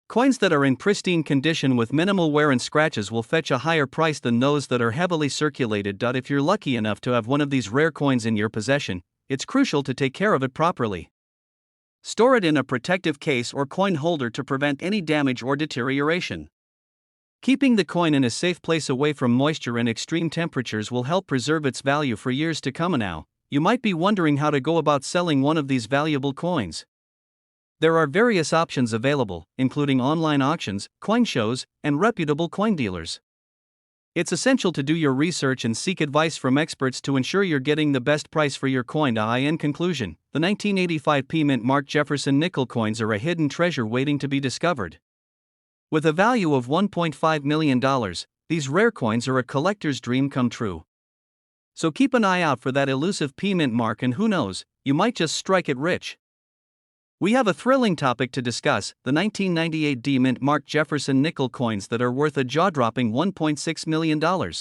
Coins that are in pristine condition with minimal wear and scratches will fetch a higher price than those that are heavily circulated. If you're lucky enough to have one of these rare coins in your possession, it's crucial to take care of it properly. Store it in a protective case or coin holder to prevent any damage or deterioration. Keeping the coin in a safe place away from moisture and extreme temperatures will help preserve its value for years to come. Now, you might be wondering how to go about selling one of these valuable coins. There are various options available, including online auctions, coin shows, and reputable coin dealers. It's essential to do your research and seek advice from experts to ensure you're getting the best price for your coin. In conclusion, the 1985 P mint mark Jefferson nickel coins are a hidden treasure waiting to be discovered. With a value of $1.5 million, these rare coins are a collector's dream come true. So keep an eye out for that elusive P mint mark, and who knows, you might just strike it rich. We have a thrilling topic to discuss: the 1998 D mint mark Jefferson nickel coins that are worth a jaw-dropping $1.6 million.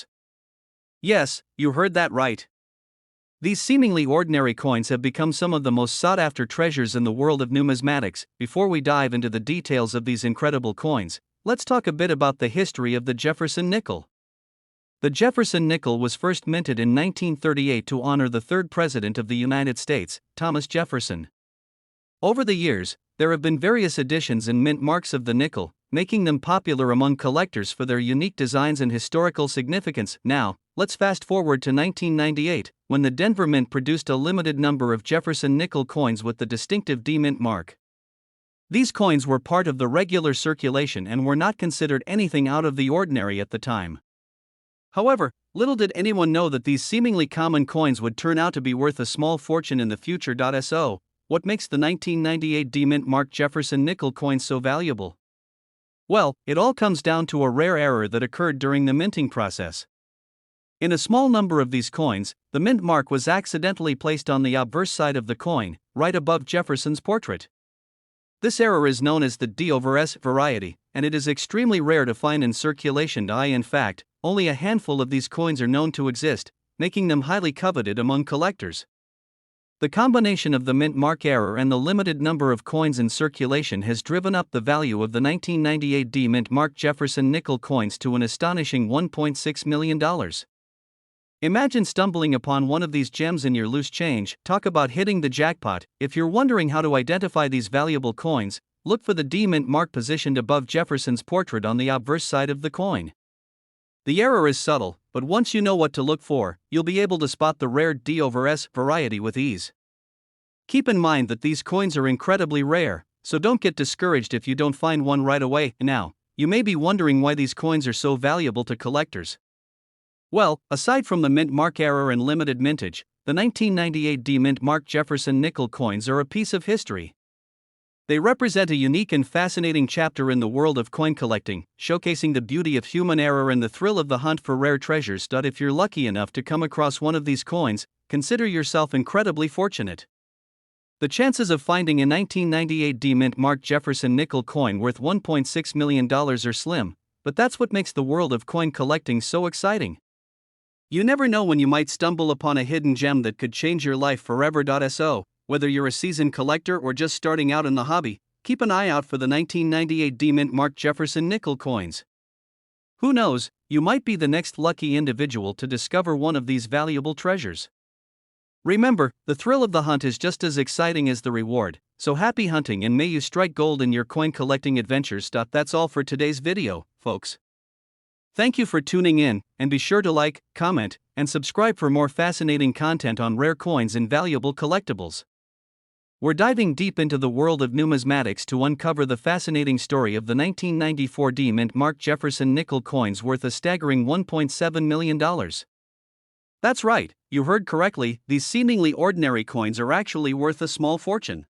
Yes, you heard that right. These seemingly ordinary coins have become some of the most sought-after treasures in the world of numismatics. Before we dive into the details of these incredible coins, let's talk a bit about the history of the Jefferson nickel. The Jefferson nickel was first minted in 1938 to honor the third president of the United States, Thomas Jefferson. Over the years, there have been various editions and mint marks of the nickel, making them popular among collectors for their unique designs and historical significance. Now, let's fast forward to 1998, when the Denver Mint produced a limited number of Jefferson nickel coins with the distinctive D mint mark. These coins were part of the regular circulation and were not considered anything out of the ordinary at the time. However, little did anyone know that these seemingly common coins would turn out to be worth a small fortune in the future. So, what makes the 1998 D mint mark Jefferson nickel coin so valuable? Well, it all comes down to a rare error that occurred during the minting process. In a small number of these coins, the mint mark was accidentally placed on the obverse side of the coin, right above Jefferson's portrait. This error is known as the D/S variety, and it is extremely rare to find in circulation. In fact, only a handful of these coins are known to exist, making them highly coveted among collectors. The combination of the mint mark error and the limited number of coins in circulation has driven up the value of the 1998 D mint mark Jefferson nickel coins to an astonishing $1.6 million. Imagine stumbling upon one of these gems in your loose change. Talk about hitting the jackpot. If you're wondering how to identify these valuable coins, look for the D mint mark positioned above Jefferson's portrait on the obverse side of the coin. The error is subtle, but once you know what to look for, you'll be able to spot the rare D/S variety with ease. Keep in mind that these coins are incredibly rare, so don't get discouraged if you don't find one right away. Now, you may be wondering why these coins are so valuable to collectors. Well, aside from the mint mark error and limited mintage, the 1998 D mint mark Jefferson nickel coins are a piece of history. They represent a unique and fascinating chapter in the world of coin collecting, showcasing the beauty of human error and the thrill of the hunt for rare treasures. If you're lucky enough to come across one of these coins, consider yourself incredibly fortunate. The chances of finding a 1998 D-Mint Mark Jefferson nickel coin worth $1.6 million are slim, but that's what makes the world of coin collecting so exciting. You never know when you might stumble upon a hidden gem that could change your life forever. So, whether you're a seasoned collector or just starting out in the hobby, keep an eye out for the 1998 D-Mint Mark Jefferson nickel coins. Who knows, you might be the next lucky individual to discover one of these valuable treasures. Remember, the thrill of the hunt is just as exciting as the reward, so happy hunting and may you strike gold in your coin collecting adventures. That's all for today's video, folks. Thank you for tuning in, and be sure to like, comment, and subscribe for more fascinating content on rare coins and valuable collectibles. We're diving deep into the world of numismatics to uncover the fascinating story of the 1994 D-Mint Mark Jefferson nickel coins worth a staggering $1.7 million. That's right, you heard correctly, these seemingly ordinary coins are actually worth a small fortune.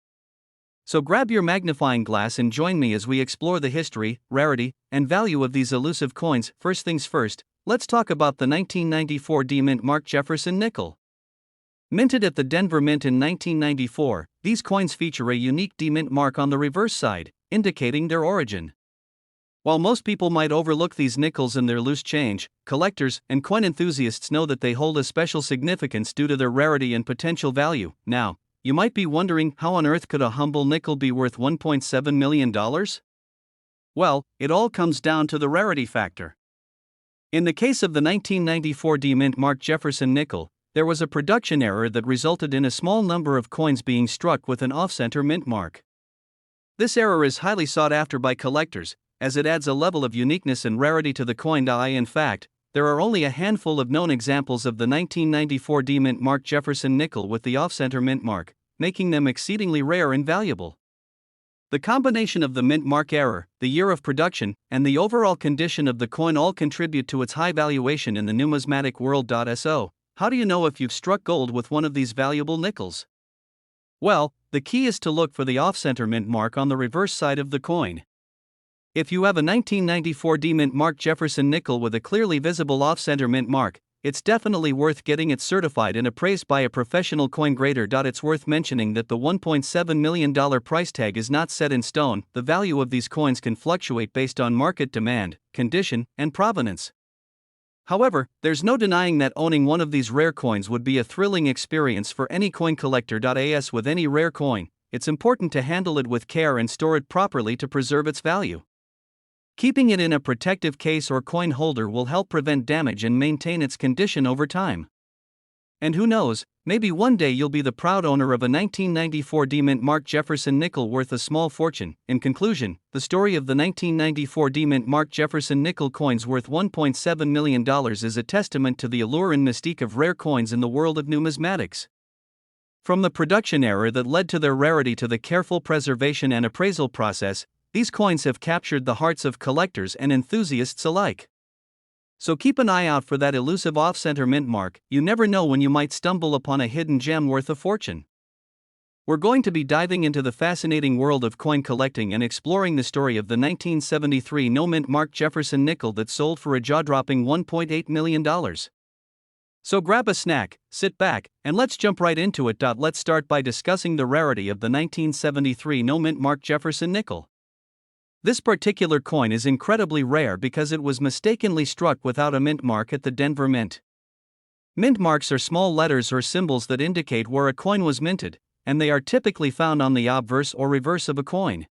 So grab your magnifying glass and join me as we explore the history, rarity, and value of these elusive coins. First things first, let's talk about the 1994 D-Mint Mark Jefferson nickel. Minted at the Denver Mint in 1994, these coins feature a unique D-Mint mark on the reverse side, indicating their origin. While most people might overlook these nickels and their loose change, collectors and coin enthusiasts know that they hold a special significance due to their rarity and potential value. Now, you might be wondering, how on earth could a humble nickel be worth $1.7 million? Well, it all comes down to the rarity factor. In the case of the 1994 D-Mint Mark Jefferson nickel, there was a production error that resulted in a small number of coins being struck with an off-center mint mark. This error is highly sought after by collectors, as it adds a level of uniqueness and rarity to the coin. In fact, there are only a handful of known examples of the 1994 D-Mint Mark Jefferson nickel with the off-center mint mark, making them exceedingly rare and valuable. The combination of the mint mark error, the year of production, and the overall condition of the coin all contribute to its high valuation in the numismatic world. So, how do you know if you've struck gold with one of these valuable nickels? Well, the key is to look for the off-center mint mark on the reverse side of the coin. If you have a 1994 D-Mint Mark Jefferson nickel with a clearly visible off-center mint mark, it's definitely worth getting it certified and appraised by a professional coin grader. It's worth mentioning that the $1.7 million price tag is not set in stone. The value of these coins can fluctuate based on market demand, condition, and provenance. However, there's no denying that owning one of these rare coins would be a thrilling experience for any coin collector. As with any rare coin, it's important to handle it with care and store it properly to preserve its value. Keeping it in a protective case or coin holder will help prevent damage and maintain its condition over time. And who knows, maybe one day you'll be the proud owner of a 1994 D-Mint Mark Jefferson nickel worth a small fortune. In conclusion, the story of the 1994 D-Mint Mark Jefferson nickel coins worth $1.7 million is a testament to the allure and mystique of rare coins in the world of numismatics. From the production error that led to their rarity to the careful preservation and appraisal process, these coins have captured the hearts of collectors and enthusiasts alike. So keep an eye out for that elusive off-center mint mark. You never know when you might stumble upon a hidden gem worth a fortune. We're going to be diving into the fascinating world of coin collecting and exploring the story of the 1973 no-mint Mark Jefferson nickel that sold for a jaw-dropping $1.8 million. So grab a snack, sit back, and let's jump right into it. Let's start by discussing the rarity of the 1973 no-mint Mark Jefferson nickel. This particular coin is incredibly rare because it was mistakenly struck without a mint mark at the Denver Mint. Mint marks are small letters or symbols that indicate where a coin was minted, and they are typically found on the obverse or reverse of a coin.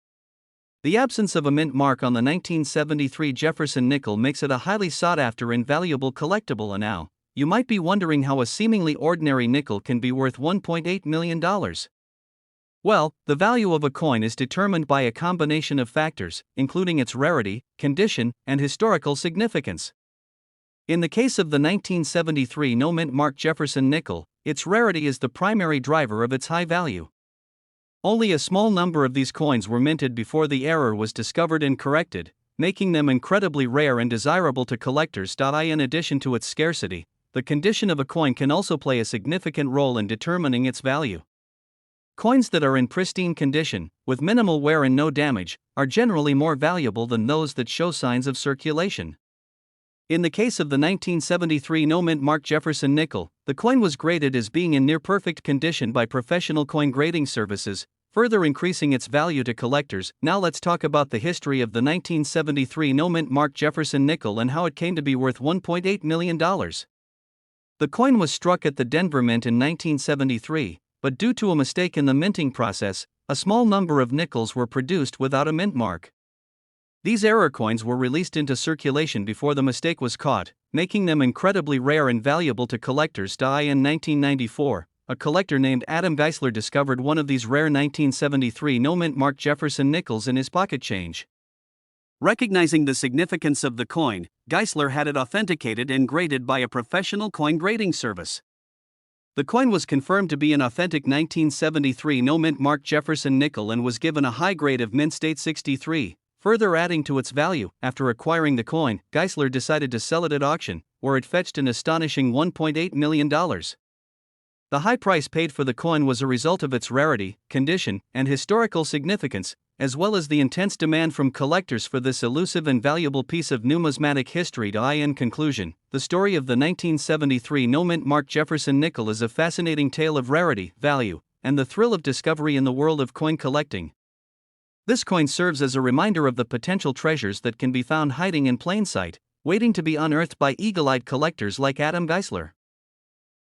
The absence of a mint mark on the 1973 Jefferson nickel makes it a highly sought-after and valuable collectible. And now, you might be wondering how a seemingly ordinary nickel can be worth $1.8 million. Well, the value of a coin is determined by a combination of factors, including its rarity, condition, and historical significance. In the case of the 1973 no-mint Mark Jefferson nickel, its rarity is the primary driver of its high value. Only a small number of these coins were minted before the error was discovered and corrected, making them incredibly rare and desirable to collectors. In addition to its scarcity, the condition of a coin can also play a significant role in determining its value. Coins that are in pristine condition, with minimal wear and no damage, are generally more valuable than those that show signs of circulation. In the case of the 1973 no-mint Mark Jefferson nickel, the coin was graded as being in near-perfect condition by professional coin grading services, further increasing its value to collectors. Now let's talk about the history of the 1973 no-mint Mark Jefferson nickel and how it came to be worth $1.8 million. The coin was struck at the Denver Mint in 1973, but due to a mistake in the minting process, a small number of nickels were produced without a mint mark. These error coins were released into circulation before the mistake was caught, making them incredibly rare and valuable to collectors. In 1994, a collector named Adam Geisler discovered one of these rare 1973 no-mint Mark Jefferson nickels in his pocket change. Recognizing the significance of the coin, Geisler had it authenticated and graded by a professional coin grading service. The coin was confirmed to be an authentic 1973 no-mint Mark Jefferson nickel and was given a high grade of mint state 63, further adding to its value. After acquiring the coin, Geisler decided to sell it at auction, where it fetched an astonishing $1.8 million. The high price paid for the coin was a result of its rarity, condition, and historical significance, as well as the intense demand from collectors for this elusive and valuable piece of numismatic history. In conclusion, the story of the 1973 no-mint Mark Jefferson nickel is a fascinating tale of rarity, value, and the thrill of discovery in the world of coin collecting. This coin serves as a reminder of the potential treasures that can be found hiding in plain sight, waiting to be unearthed by eagle-eyed collectors like Adam Geisler.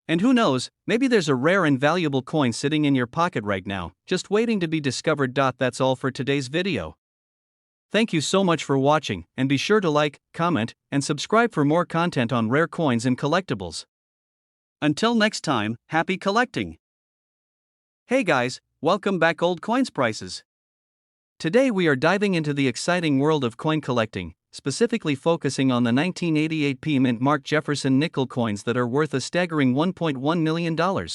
And who knows, maybe there's a rare and valuable coin sitting in your pocket right now, just waiting to be discovered. That's all for today's video. Thank you so much for watching, and be sure to like, comment, and subscribe for more content on rare coins and collectibles. Until next time, happy collecting! Hey guys, welcome back. Old coins prices. Today we are diving into the exciting world of coin collecting, specifically focusing on the 1988 P-mint Mark Jefferson nickel coins that are worth a staggering $1.1 million.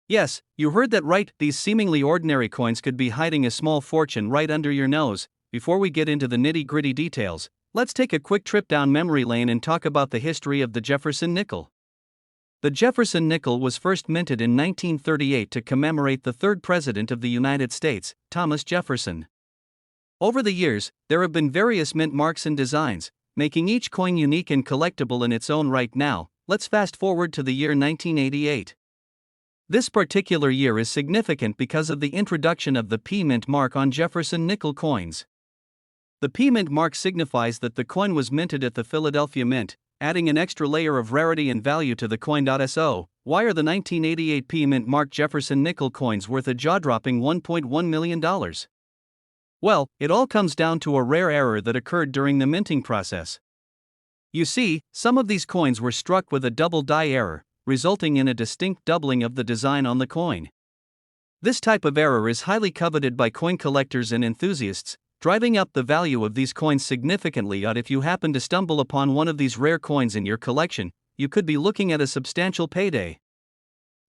Yes, you heard that right, these seemingly ordinary coins could be hiding a small fortune right under your nose. Before we get into the nitty-gritty details, let's take a quick trip down memory lane and talk about the history of the Jefferson nickel. The Jefferson nickel was first minted in 1938 to commemorate the third president of the United States, Thomas Jefferson. Over the years, there have been various mint marks and designs, making each coin unique and collectible in its own right. Now, let's fast forward to the year 1988. This particular year is significant because of the introduction of the P-mint mark on Jefferson nickel coins. The P-mint mark signifies that the coin was minted at the Philadelphia Mint, adding an extra layer of rarity and value to the coin. So, why are the 1988 P-mint Mark Jefferson nickel coins worth a jaw-dropping $1.1 million? Well, it all comes down to a rare error that occurred during the minting process. You see, some of these coins were struck with a double die error, resulting in a distinct doubling of the design on the coin. This type of error is highly coveted by coin collectors and enthusiasts, driving up the value of these coins significantly. If you happen to stumble upon one of these rare coins in your collection, you could be looking at a substantial payday.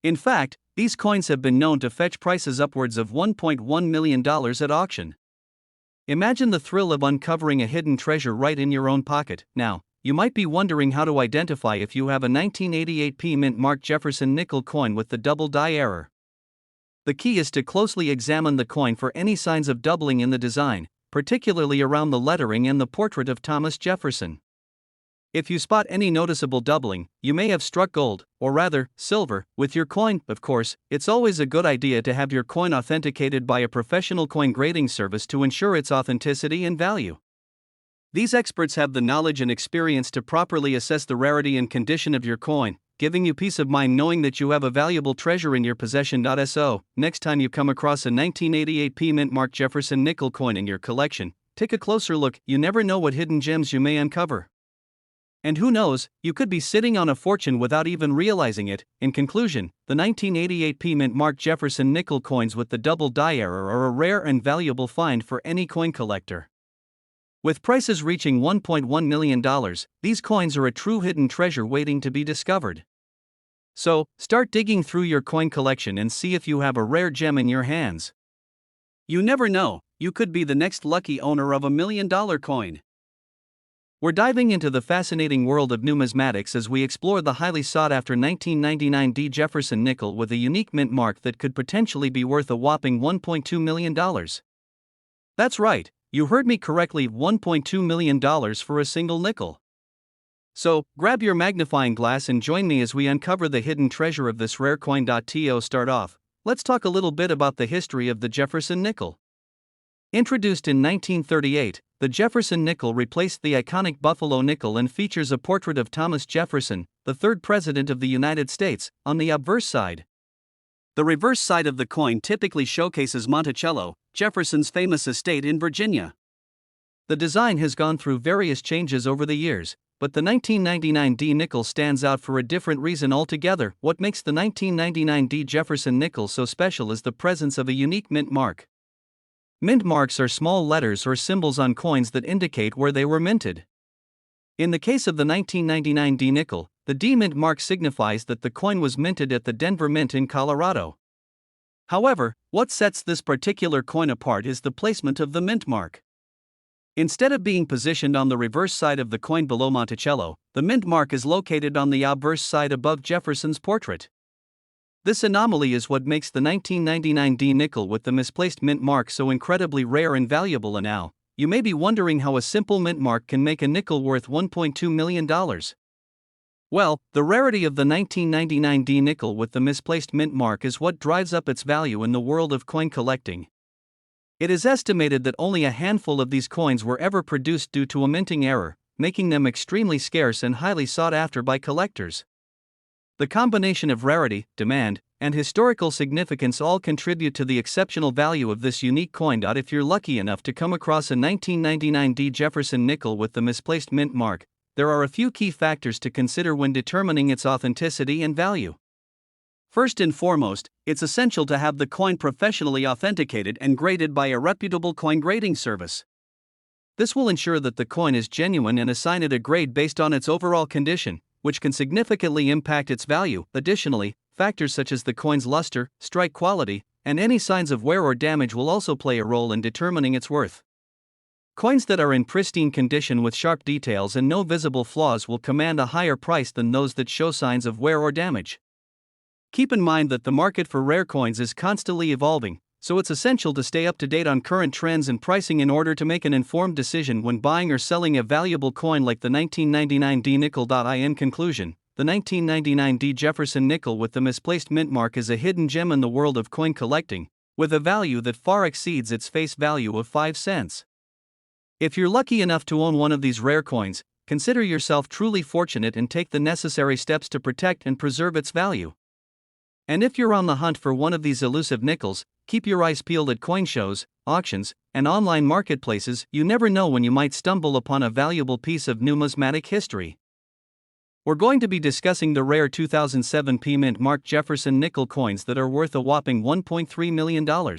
In fact, these coins have been known to fetch prices upwards of $1.1 million at auction. Imagine the thrill of uncovering a hidden treasure right in your own pocket. Now, you might be wondering how to identify if you have a 1988 P-mint Mark Jefferson nickel coin with the double die error. The key is to closely examine the coin for any signs of doubling in the design, particularly around the lettering and the portrait of Thomas Jefferson. If you spot any noticeable doubling, you may have struck gold, or rather, silver, with your coin. Of course, it's always a good idea to have your coin authenticated by a professional coin grading service to ensure its authenticity and value. These experts have the knowledge and experience to properly assess the rarity and condition of your coin, giving you peace of mind knowing that you have a valuable treasure in your possession. So, next time you come across a 1988 P-mint Mark Jefferson nickel coin in your collection, take a closer look. You never know what hidden gems you may uncover. And who knows, you could be sitting on a fortune without even realizing it. In conclusion, the 1988 P-mint Mark Jefferson nickel coins with the double die error are a rare and valuable find for any coin collector. With prices reaching $1.1 million, these coins are a true hidden treasure waiting to be discovered. So, start digging through your coin collection and see if you have a rare gem in your hands. You never know, you could be the next lucky owner of $1 million coin. We're diving into the fascinating world of numismatics as we explore the highly sought-after 1999 D. Jefferson nickel with a unique mint mark that could potentially be worth a whopping $1.2 million. That's right, you heard me correctly, $1.2 million for a single nickel. So, grab your magnifying glass and join me as we uncover the hidden treasure of this rare coin. To start off, let's talk a little bit about the history of the Jefferson nickel. Introduced in 1938, the Jefferson nickel replaced the iconic Buffalo nickel and features a portrait of Thomas Jefferson, the third president of the United States, on the obverse side. The reverse side of the coin typically showcases Monticello, Jefferson's famous estate in Virginia. The design has gone through various changes over the years, but the 1999 D nickel stands out for a different reason altogether. What makes the 1999 D Jefferson nickel so special is the presence of a unique mint mark. Mint marks are small letters or symbols on coins that indicate where they were minted. In the case of the 1999 D nickel, the D mint mark signifies that the coin was minted at the Denver Mint in Colorado. However, what sets this particular coin apart is the placement of the mint mark. Instead of being positioned on the reverse side of the coin below Monticello, the mint mark is located on the obverse side above Jefferson's portrait. This anomaly is what makes the 1999 D nickel with the misplaced mint mark so incredibly rare and valuable. And now, you may be wondering how a simple mint mark can make a nickel worth $1.2 million. Well, the rarity of the 1999 D nickel with the misplaced mint mark is what drives up its value in the world of coin collecting. It is estimated that only a handful of these coins were ever produced due to a minting error, making them extremely scarce and highly sought after by collectors. The combination of rarity, demand, and historical significance all contribute to the exceptional value of this unique coin. If you're lucky enough to come across a 1999 D Jefferson nickel with the misplaced mint mark, there are a few key factors to consider when determining its authenticity and value. First and foremost, it's essential to have the coin professionally authenticated and graded by a reputable coin grading service. This will ensure that the coin is genuine and assign it a grade based on its overall condition, which can significantly impact its value. Additionally, factors such as the coin's luster, strike quality, and any signs of wear or damage will also play a role in determining its worth. Coins that are in pristine condition with sharp details and no visible flaws will command a higher price than those that show signs of wear or damage. Keep in mind that the market for rare coins is constantly evolving, so it's essential to stay up to date on current trends and pricing in order to make an informed decision when buying or selling a valuable coin like the 1999 D nickel. In conclusion, the 1999 D Jefferson nickel with the misplaced mint mark is a hidden gem in the world of coin collecting, with a value that far exceeds its face value of 5 cents. If you're lucky enough to own one of these rare coins, consider yourself truly fortunate and take the necessary steps to protect and preserve its value. And if you're on the hunt for one of these elusive nickels, keep your eyes peeled at coin shows, auctions, and online marketplaces. You never know when you might stumble upon a valuable piece of numismatic history. We're going to be discussing the rare 2007 P Mint Mark Jefferson nickel coins that are worth a whopping $1.3 million.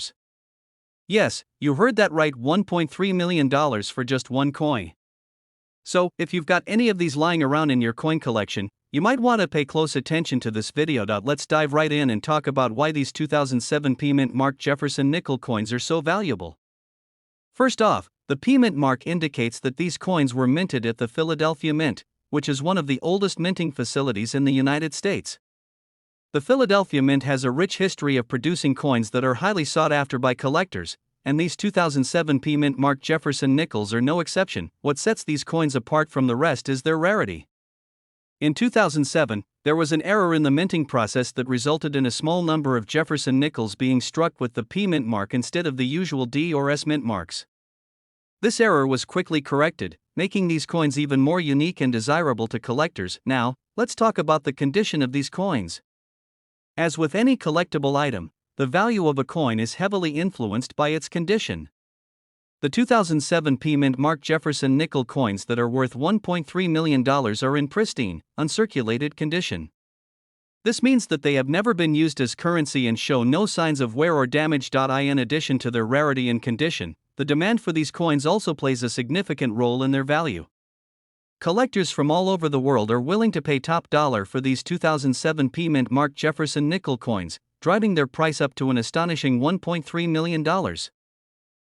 Yes, you heard that right, $1.3 million for just one coin. So, if you've got any of these lying around in your coin collection, you might want to pay close attention to this video. Let's dive right in and talk about why these 2007 P Mint Mark Jefferson nickel coins are so valuable. First off, the P Mint mark indicates that these coins were minted at the Philadelphia Mint, which is one of the oldest minting facilities in the United States. The Philadelphia Mint has a rich history of producing coins that are highly sought after by collectors, and these 2007 P Mint Mark Jefferson nickels are no exception. What sets these coins apart from the rest is their rarity. In 2007, there was an error in the minting process that resulted in a small number of Jefferson nickels being struck with the P Mint mark instead of the usual D or S mint marks. This error was quickly corrected, making these coins even more unique and desirable to collectors. Now, let's talk about the condition of these coins. As with any collectible item, the value of a coin is heavily influenced by its condition. The 2007 P Mint Mark Jefferson nickel coins that are worth $1.3 million are in pristine, uncirculated condition. This means that they have never been used as currency and show no signs of wear or damage. In addition to their rarity and condition, the demand for these coins also plays a significant role in their value. Collectors from all over the world are willing to pay top dollar for these 2007 P Mint Mark Jefferson nickel coins, driving their price up to an astonishing $1.3 million.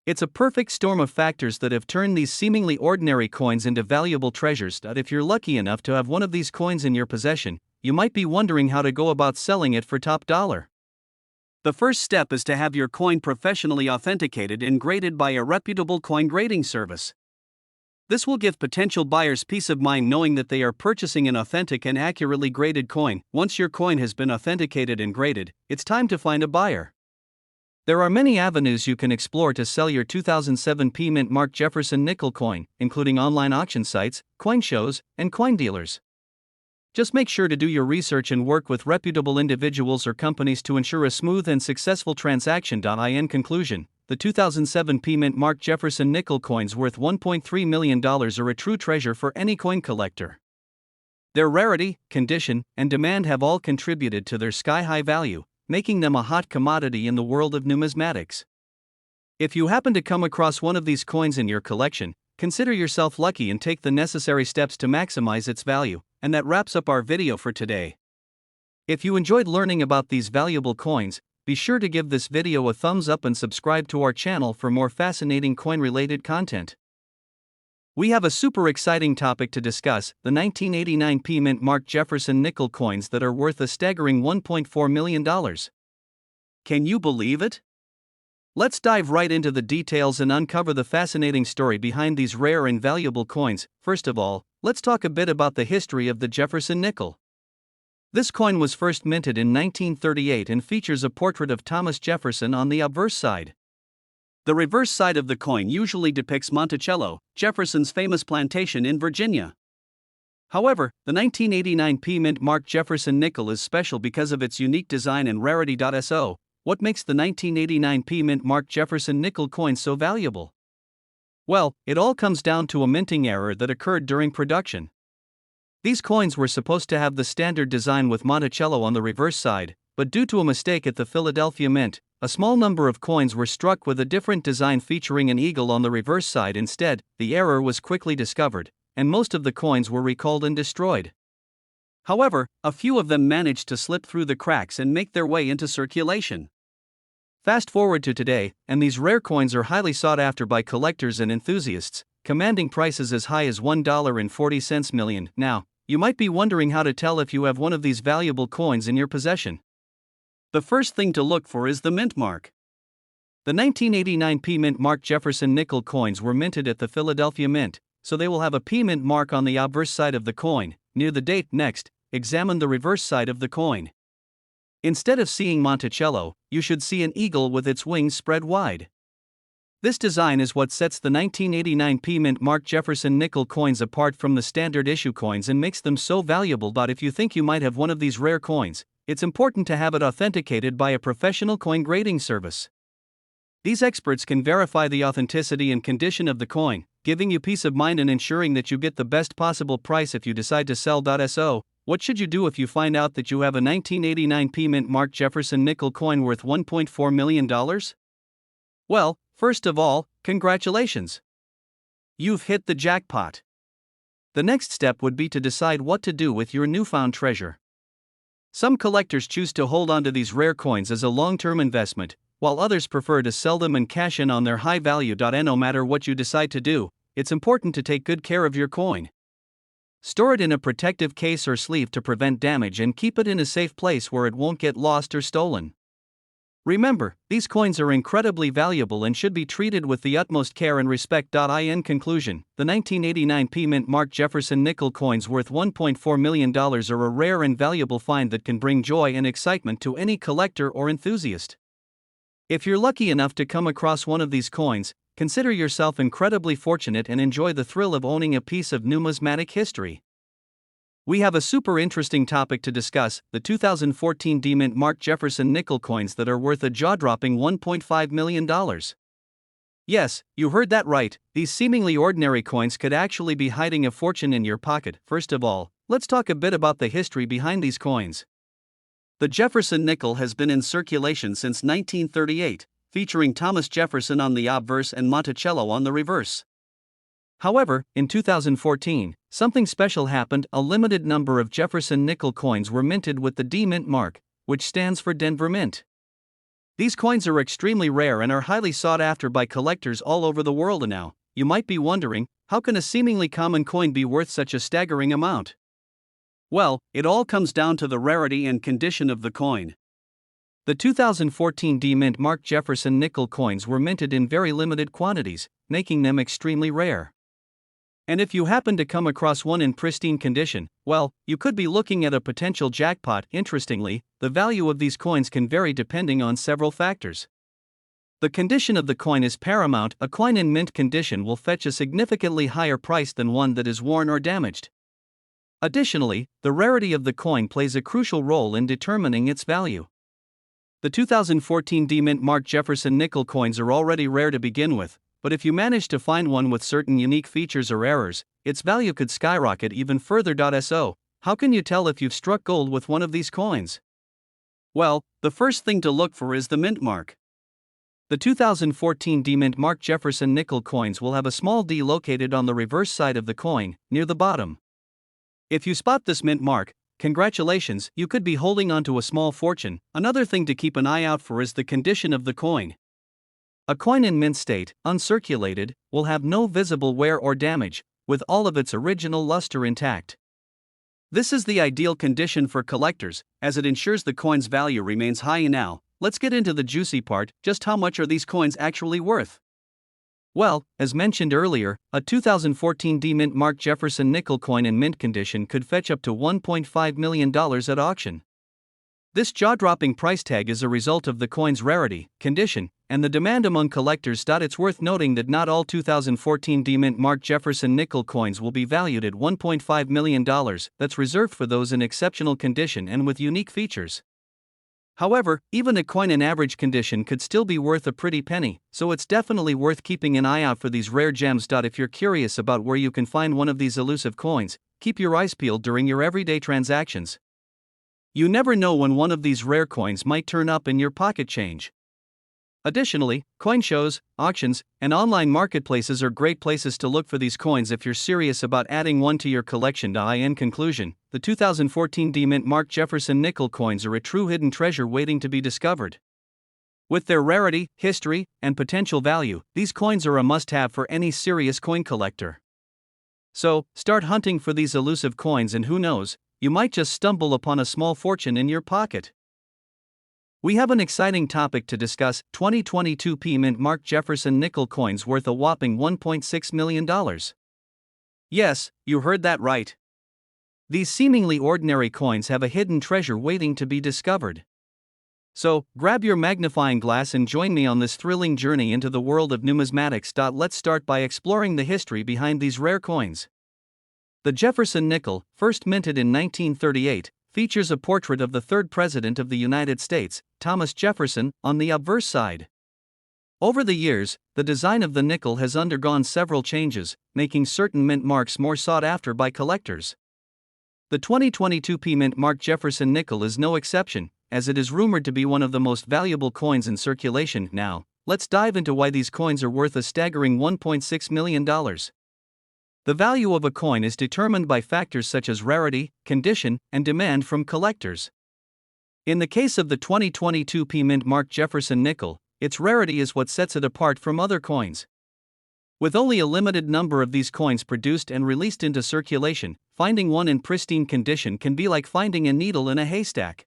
It's a perfect storm of factors that have turned these seemingly ordinary coins into valuable treasures. That if you're lucky enough to have one of these coins in your possession, you might be wondering how to go about selling it for top dollar. The first step is to have your coin professionally authenticated and graded by a reputable coin grading service. This will give potential buyers peace of mind knowing that they are purchasing an authentic and accurately graded coin. Once your coin has been authenticated and graded, it's time to find a buyer. There are many avenues you can explore to sell your 2007 P Mint Mark Jefferson nickel coin, including online auction sites, coin shows, and coin dealers. Just make sure to do your research and work with reputable individuals or companies to ensure a smooth and successful transaction. In conclusion, the 2007 P Mint Mark Jefferson nickel coins worth $1.3 million are a true treasure for any coin collector. Their rarity, condition, and demand have all contributed to their sky-high value, making them a hot commodity in the world of numismatics. If you happen to come across one of these coins in your collection, consider yourself lucky and take the necessary steps to maximize its value. And that wraps up our video for today. If you enjoyed learning about these valuable coins, be sure to give this video a thumbs up and subscribe to our channel for more fascinating coin-related content. We have a super exciting topic to discuss: the 1989 P Mint Mark Jefferson nickel coins that are worth a staggering $1.4 million. Can you believe it? Let's dive right into the details and uncover the fascinating story behind these rare and valuable coins. First of all, let's talk a bit about the history of the Jefferson nickel. This coin was first minted in 1938 and features a portrait of Thomas Jefferson on the obverse side. The reverse side of the coin usually depicts Monticello, Jefferson's famous plantation in Virginia. However, the 1989 P Mint Mark Jefferson nickel is special because of its unique design and rarity. So, what makes the 1989 P Mint Mark Jefferson nickel coin so valuable? Well, it all comes down to a minting error that occurred during production. These coins were supposed to have the standard design with Monticello on the reverse side, but due to a mistake at the Philadelphia Mint, a small number of coins were struck with a different design featuring an eagle on the reverse side instead. The error was quickly discovered, and most of the coins were recalled and destroyed. However, a few of them managed to slip through the cracks and make their way into circulation. Fast forward to today, and these rare coins are highly sought after by collectors and enthusiasts, commanding prices as high as $1.40 million. Now, you might be wondering how to tell if you have one of these valuable coins in your possession. The first thing to look for is the mint mark. The 1989 P Mint Mark Jefferson nickel coins were minted at the Philadelphia Mint, so they will have a P Mint mark on the obverse side of the coin, near the date. Next, examine the reverse side of the coin. Instead of seeing Monticello, you should see an eagle with its wings spread wide. This design is what sets the 1989 P Mint Mark Jefferson nickel coins apart from the standard issue coins and makes them so valuable. If you think you might have one of these rare coins, it's important to have it authenticated by a professional coin grading service. These experts can verify the authenticity and condition of the coin, giving you peace of mind and ensuring that you get the best possible price if you decide to sell. So, what should you do if you find out that you have a 1989 P Mint Mark Jefferson nickel coin worth $1.4 million? Well, first of all, congratulations! You've hit the jackpot. The next step would be to decide what to do with your newfound treasure. Some collectors choose to hold onto these rare coins as a long-term investment, while others prefer to sell them and cash in on their high value. No matter what you decide to do, it's important to take good care of your coin. Store it in a protective case or sleeve to prevent damage and keep it in a safe place where it won't get lost or stolen. Remember, these coins are incredibly valuable and should be treated with the utmost care and respect. In conclusion, the 1989 P Mint Mark Jefferson nickel coins worth $1.4 million are a rare and valuable find that can bring joy and excitement to any collector or enthusiast. If you're lucky enough to come across one of these coins, consider yourself incredibly fortunate and enjoy the thrill of owning a piece of numismatic history. We have a super interesting topic to discuss: the 2014 D Mint Mark Jefferson nickel coins that are worth a jaw-dropping $1.5 million. Yes, you heard that right, these seemingly ordinary coins could actually be hiding a fortune in your pocket. First of all, let's talk a bit about the history behind these coins. The Jefferson nickel has been in circulation since 1938, featuring Thomas Jefferson on the obverse and Monticello on the reverse. However, in 2014, something special happened. A limited number of Jefferson nickel coins were minted with the D Mint mark, which stands for Denver Mint. These coins are extremely rare and are highly sought after by collectors all over the world now. You might be wondering, how can a seemingly common coin be worth such a staggering amount? Well, it all comes down to the rarity and condition of the coin. The 2014 D-Mint Mark Jefferson nickel coins were minted in very limited quantities, making them extremely rare. And if you happen to come across one in pristine condition, well, you could be looking at a potential jackpot. Interestingly, the value of these coins can vary depending on several factors. The condition of the coin is paramount. A coin in mint condition will fetch a significantly higher price than one that is worn or damaged. Additionally, the rarity of the coin plays a crucial role in determining its value. The 2014 D-Mint Mark Jefferson nickel coins are already rare to begin with, but if you manage to find one with certain unique features or errors, its value could skyrocket even further. So, how can you tell if you've struck gold with one of these coins? Well, the first thing to look for is the mint mark. The 2014 D-Mint Mark Jefferson nickel coins will have a small D located on the reverse side of the coin, near the bottom. If you spot this mint mark, congratulations, you could be holding onto a small fortune. Another thing to keep an eye out for is the condition of the coin. A coin in mint state, uncirculated, will have no visible wear or damage, with all of its original luster intact. This is the ideal condition for collectors, as it ensures the coin's value remains high. Now, let's get into the juicy part. Just how much are these coins actually worth? Well, as mentioned earlier, a 2014 D-Mint Mark Jefferson nickel coin in mint condition could fetch up to $1.5 million at auction. This jaw-dropping price tag is a result of the coin's rarity, condition, and the demand among collectors. It's worth noting that not all 2014 D-Mint Mark Jefferson nickel coins will be valued at $1.5 million. That's reserved for those in exceptional condition and with unique features. However, even a coin in average condition could still be worth a pretty penny, so it's definitely worth keeping an eye out for these rare gems. If you're curious about where you can find one of these elusive coins, keep your eyes peeled during your everyday transactions. You never know when one of these rare coins might turn up in your pocket change. Additionally, coin shows, auctions, and online marketplaces are great places to look for these coins if you're serious about adding one to your collection. In conclusion, the 2014 D-Mint Mark Jefferson nickel coins are a true hidden treasure waiting to be discovered. With their rarity, history, and potential value, these coins are a must-have for any serious coin collector. So, start hunting for these elusive coins and who knows, you might just stumble upon a small fortune in your pocket. We have an exciting topic to discuss: 2022 Mint Mark Jefferson nickel coins worth a whopping $1.6 million. Yes, you heard that right. These seemingly ordinary coins have a hidden treasure waiting to be discovered. So, grab your magnifying glass and join me on this thrilling journey into the world of numismatics. Let's start by exploring the history behind these rare coins. The Jefferson nickel, first minted in 1938, features a portrait of the third President of the United States, Thomas Jefferson, on the obverse side. Over the years, the design of the nickel has undergone several changes, making certain mint marks more sought after by collectors. The 2022 Mint Mark Jefferson nickel is no exception, as it is rumored to be one of the most valuable coins in circulation. Now, let's dive into why these coins are worth a staggering $1.6 million. The value of a coin is determined by factors such as rarity, condition, and demand from collectors. In the case of the 2022 Mint Mark Jefferson nickel, its rarity is what sets it apart from other coins. With only a limited number of these coins produced and released into circulation, finding one in pristine condition can be like finding a needle in a haystack.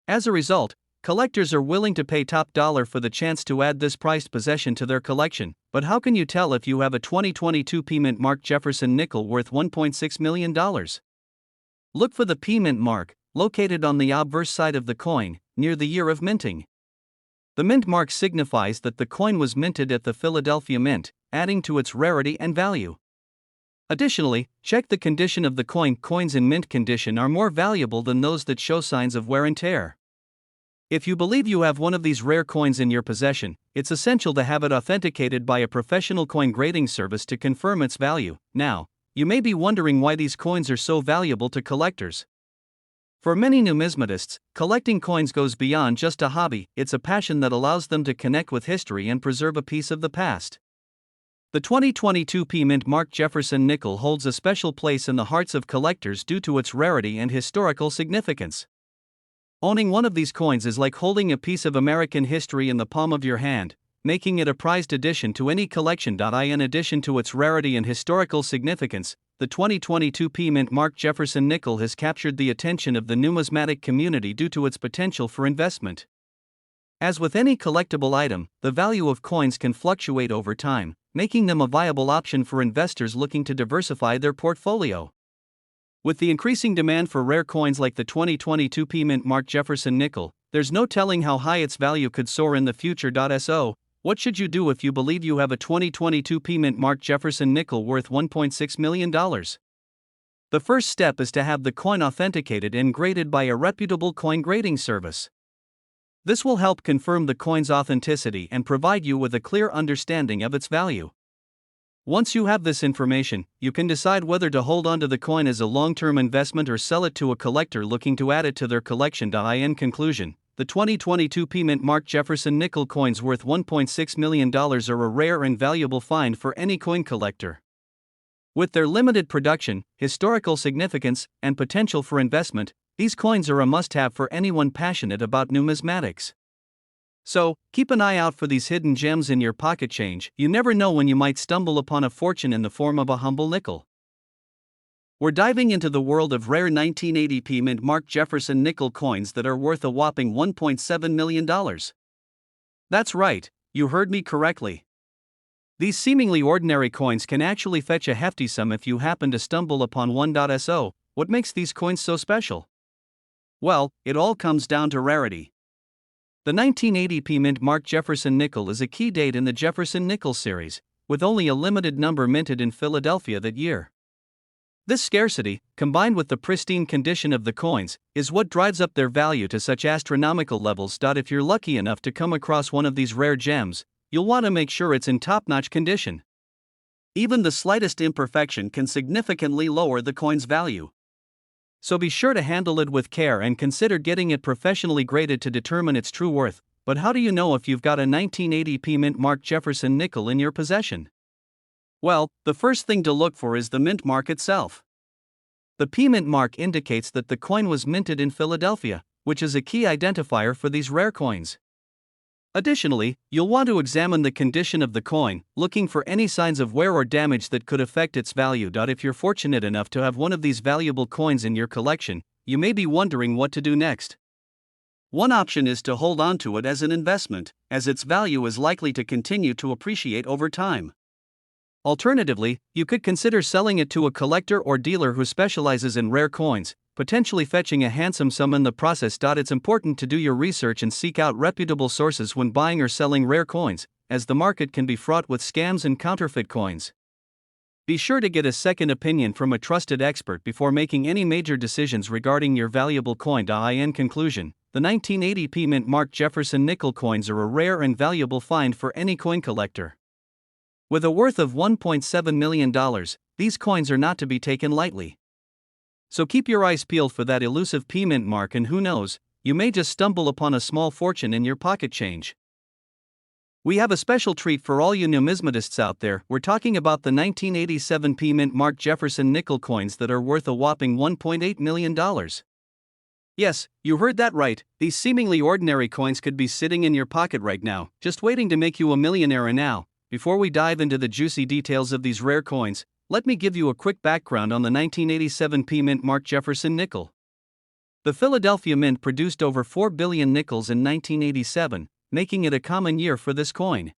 As a result, collectors are willing to pay top dollar for the chance to add this prized possession to their collection. But how can you tell if you have a 2022 Mint Mark Jefferson nickel worth $1.6 million? Look for the Mint mark, located on the obverse side of the coin, near the year of minting. The mint mark signifies that the coin was minted at the Philadelphia Mint, adding to its rarity and value. Additionally, check the condition of the coin. Coins in mint condition are more valuable than those that show signs of wear and tear. If you believe you have one of these rare coins in your possession, it's essential to have it authenticated by a professional coin grading service to confirm its value. Now, you may be wondering why these coins are so valuable to collectors. For many numismatists, collecting coins goes beyond just a hobby. It's a passion that allows them to connect with history and preserve a piece of the past. The 2022 Mint Mark Jefferson nickel holds a special place in the hearts of collectors due to its rarity and historical significance. Owning one of these coins is like holding a piece of American history in the palm of your hand, making it a prized addition to any collection. In addition to its rarity and historical significance, the 2022 P Mint Mark Jefferson nickel has captured the attention of the numismatic community due to its potential for investment. As with any collectible item, the value of coins can fluctuate over time, making them a viable option for investors looking to diversify their portfolio. With the increasing demand for rare coins like the 2022 P Mint Mark Jefferson nickel, there's no telling how high its value could soar in the future. So, what should you do if you believe you have a 2022 P Mint Mark Jefferson nickel worth $1.6 million? The first step is to have the coin authenticated and graded by a reputable coin grading service. This will help confirm the coin's authenticity and provide you with a clear understanding of its value. Once you have this information, you can decide whether to hold onto the coin as a long-term investment or sell it to a collector looking to add it to their collection. In conclusion, the 2022 P Mint Mark Jefferson nickel coins worth $1.6 million are a rare and valuable find for any coin collector. With their limited production, historical significance, and potential for investment, these coins are a must-have for anyone passionate about numismatics. So, keep an eye out for these hidden gems in your pocket change. You never know when you might stumble upon a fortune in the form of a humble nickel. We're diving into the world of rare 1980 P Mint Mark Jefferson nickel coins that are worth a whopping $1.7 million. That's right, you heard me correctly. These seemingly ordinary coins can actually fetch a hefty sum if you happen to stumble upon one. So, what makes these coins so special? Well, it all comes down to rarity. The 1980 P Mint Mark Jefferson nickel is a key date in the Jefferson nickel series, with only a limited number minted in Philadelphia that year. This scarcity, combined with the pristine condition of the coins, is what drives up their value to such astronomical levels. If you're lucky enough to come across one of these rare gems, you'll want to make sure it's in top-notch condition. Even the slightest imperfection can significantly lower the coin's value. So be sure to handle it with care and consider getting it professionally graded to determine its true worth. But how do you know if you've got a 1980 P Mint Mark Jefferson nickel in your possession? Well, the first thing to look for is the mint mark itself. The P Mint mark indicates that the coin was minted in Philadelphia, which is a key identifier for these rare coins. Additionally, you'll want to examine the condition of the coin, looking for any signs of wear or damage that could affect its value. If you're fortunate enough to have one of these valuable coins in your collection, you may be wondering what to do next. One option is to hold on to it as an investment, as its value is likely to continue to appreciate over time. Alternatively, you could consider selling it to a collector or dealer who specializes in rare coins, potentially fetching a handsome sum in the process. It's important to do your research and seek out reputable sources when buying or selling rare coins, as the market can be fraught with scams and counterfeit coins. Be sure to get a second opinion from a trusted expert before making any major decisions regarding your valuable coin. In conclusion, the 1980 P Mint Mark Jefferson nickel coins are a rare and valuable find for any coin collector. With a worth of $1.7 million, these coins are not to be taken lightly. So keep your eyes peeled for that elusive P Mint mark, and who knows, you may just stumble upon a small fortune in your pocket change. We have a special treat for all you numismatists out there. We're talking about the 1987 P Mint Mark Jefferson nickel coins that are worth a whopping $1.8 million. Yes, you heard that right, these seemingly ordinary coins could be sitting in your pocket right now, just waiting to make you a millionaire. And now, before we dive into the juicy details of these rare coins, let me give you a quick background on the 1987 P Mint Mark Jefferson nickel. The Philadelphia Mint produced over 4 billion nickels in 1987, making it a common year for this coin.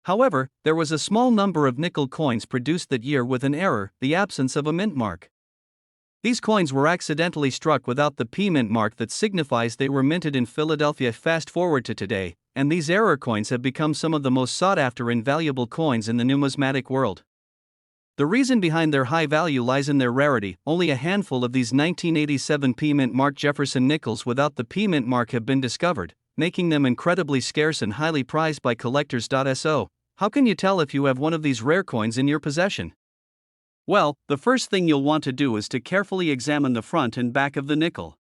However, there was a small number of nickel coins produced that year with an error, the absence of a mint mark. These coins were accidentally struck without the P Mint mark that signifies they were minted in Philadelphia. Fast forward to today, and these error coins have become some of the most sought-after and valuable coins in the numismatic world. The reason behind their high value lies in their rarity. Only a handful of these 1987 P Mint Mark Jefferson nickels without the P Mint mark have been discovered, making them incredibly scarce and highly prized by collectors. So, how can you tell if you have one of these rare coins in your possession? Well, the first thing you'll want to do is to carefully examine the front and back of the nickel.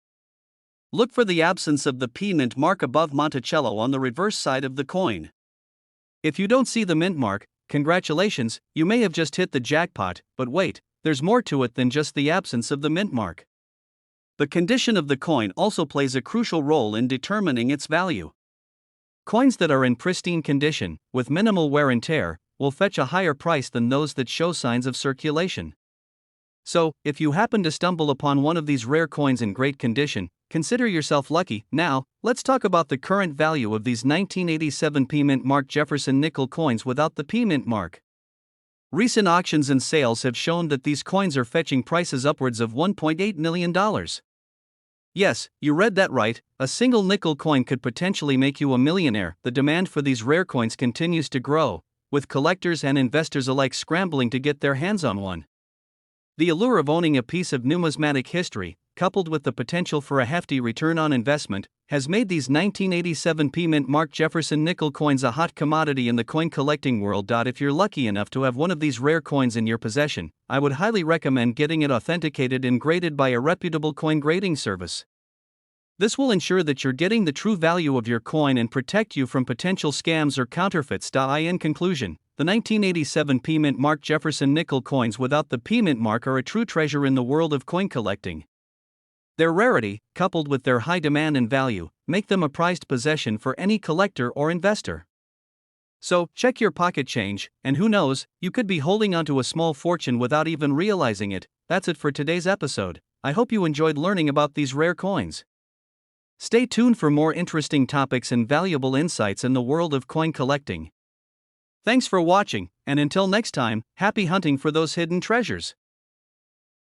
Look for the absence of the P Mint mark above Monticello on the reverse side of the coin. If you don't see the mint mark, congratulations, you may have just hit the jackpot, but wait, there's more to it than just the absence of the mint mark. The condition of the coin also plays a crucial role in determining its value. Coins that are in pristine condition, with minimal wear and tear, will fetch a higher price than those that show signs of circulation. So, if you happen to stumble upon one of these rare coins in great condition, consider yourself lucky. Now, let's talk about the current value of these 1987 P-Mint mark Jefferson nickel coins without the P-Mint mark. Recent auctions and sales have shown that these coins are fetching prices upwards of $1.8 million. Yes, you read that right, a single nickel coin could potentially make you a millionaire. The demand for these rare coins continues to grow, with collectors and investors alike scrambling to get their hands on one. The allure of owning a piece of numismatic history, coupled with the potential for a hefty return on investment, has made these 1987 P-Mint mark Jefferson nickel coins a hot commodity in the coin collecting world. If you're lucky enough to have one of these rare coins in your possession, I would highly recommend getting it authenticated and graded by a reputable coin grading service. This will ensure that you're getting the true value of your coin and protect you from potential scams or counterfeits. In conclusion, the 1987 P-Mint mark Jefferson nickel coins without the P-Mint mark are a true treasure in the world of coin collecting. Their rarity, coupled with their high demand and value, make them a prized possession for any collector or investor. So, check your pocket change, and who knows, you could be holding onto a small fortune without even realizing it. That's it for today's episode. I hope you enjoyed learning about these rare coins. Stay tuned for more interesting topics and valuable insights in the world of coin collecting. Thanks for watching, and until next time, happy hunting for those hidden treasures.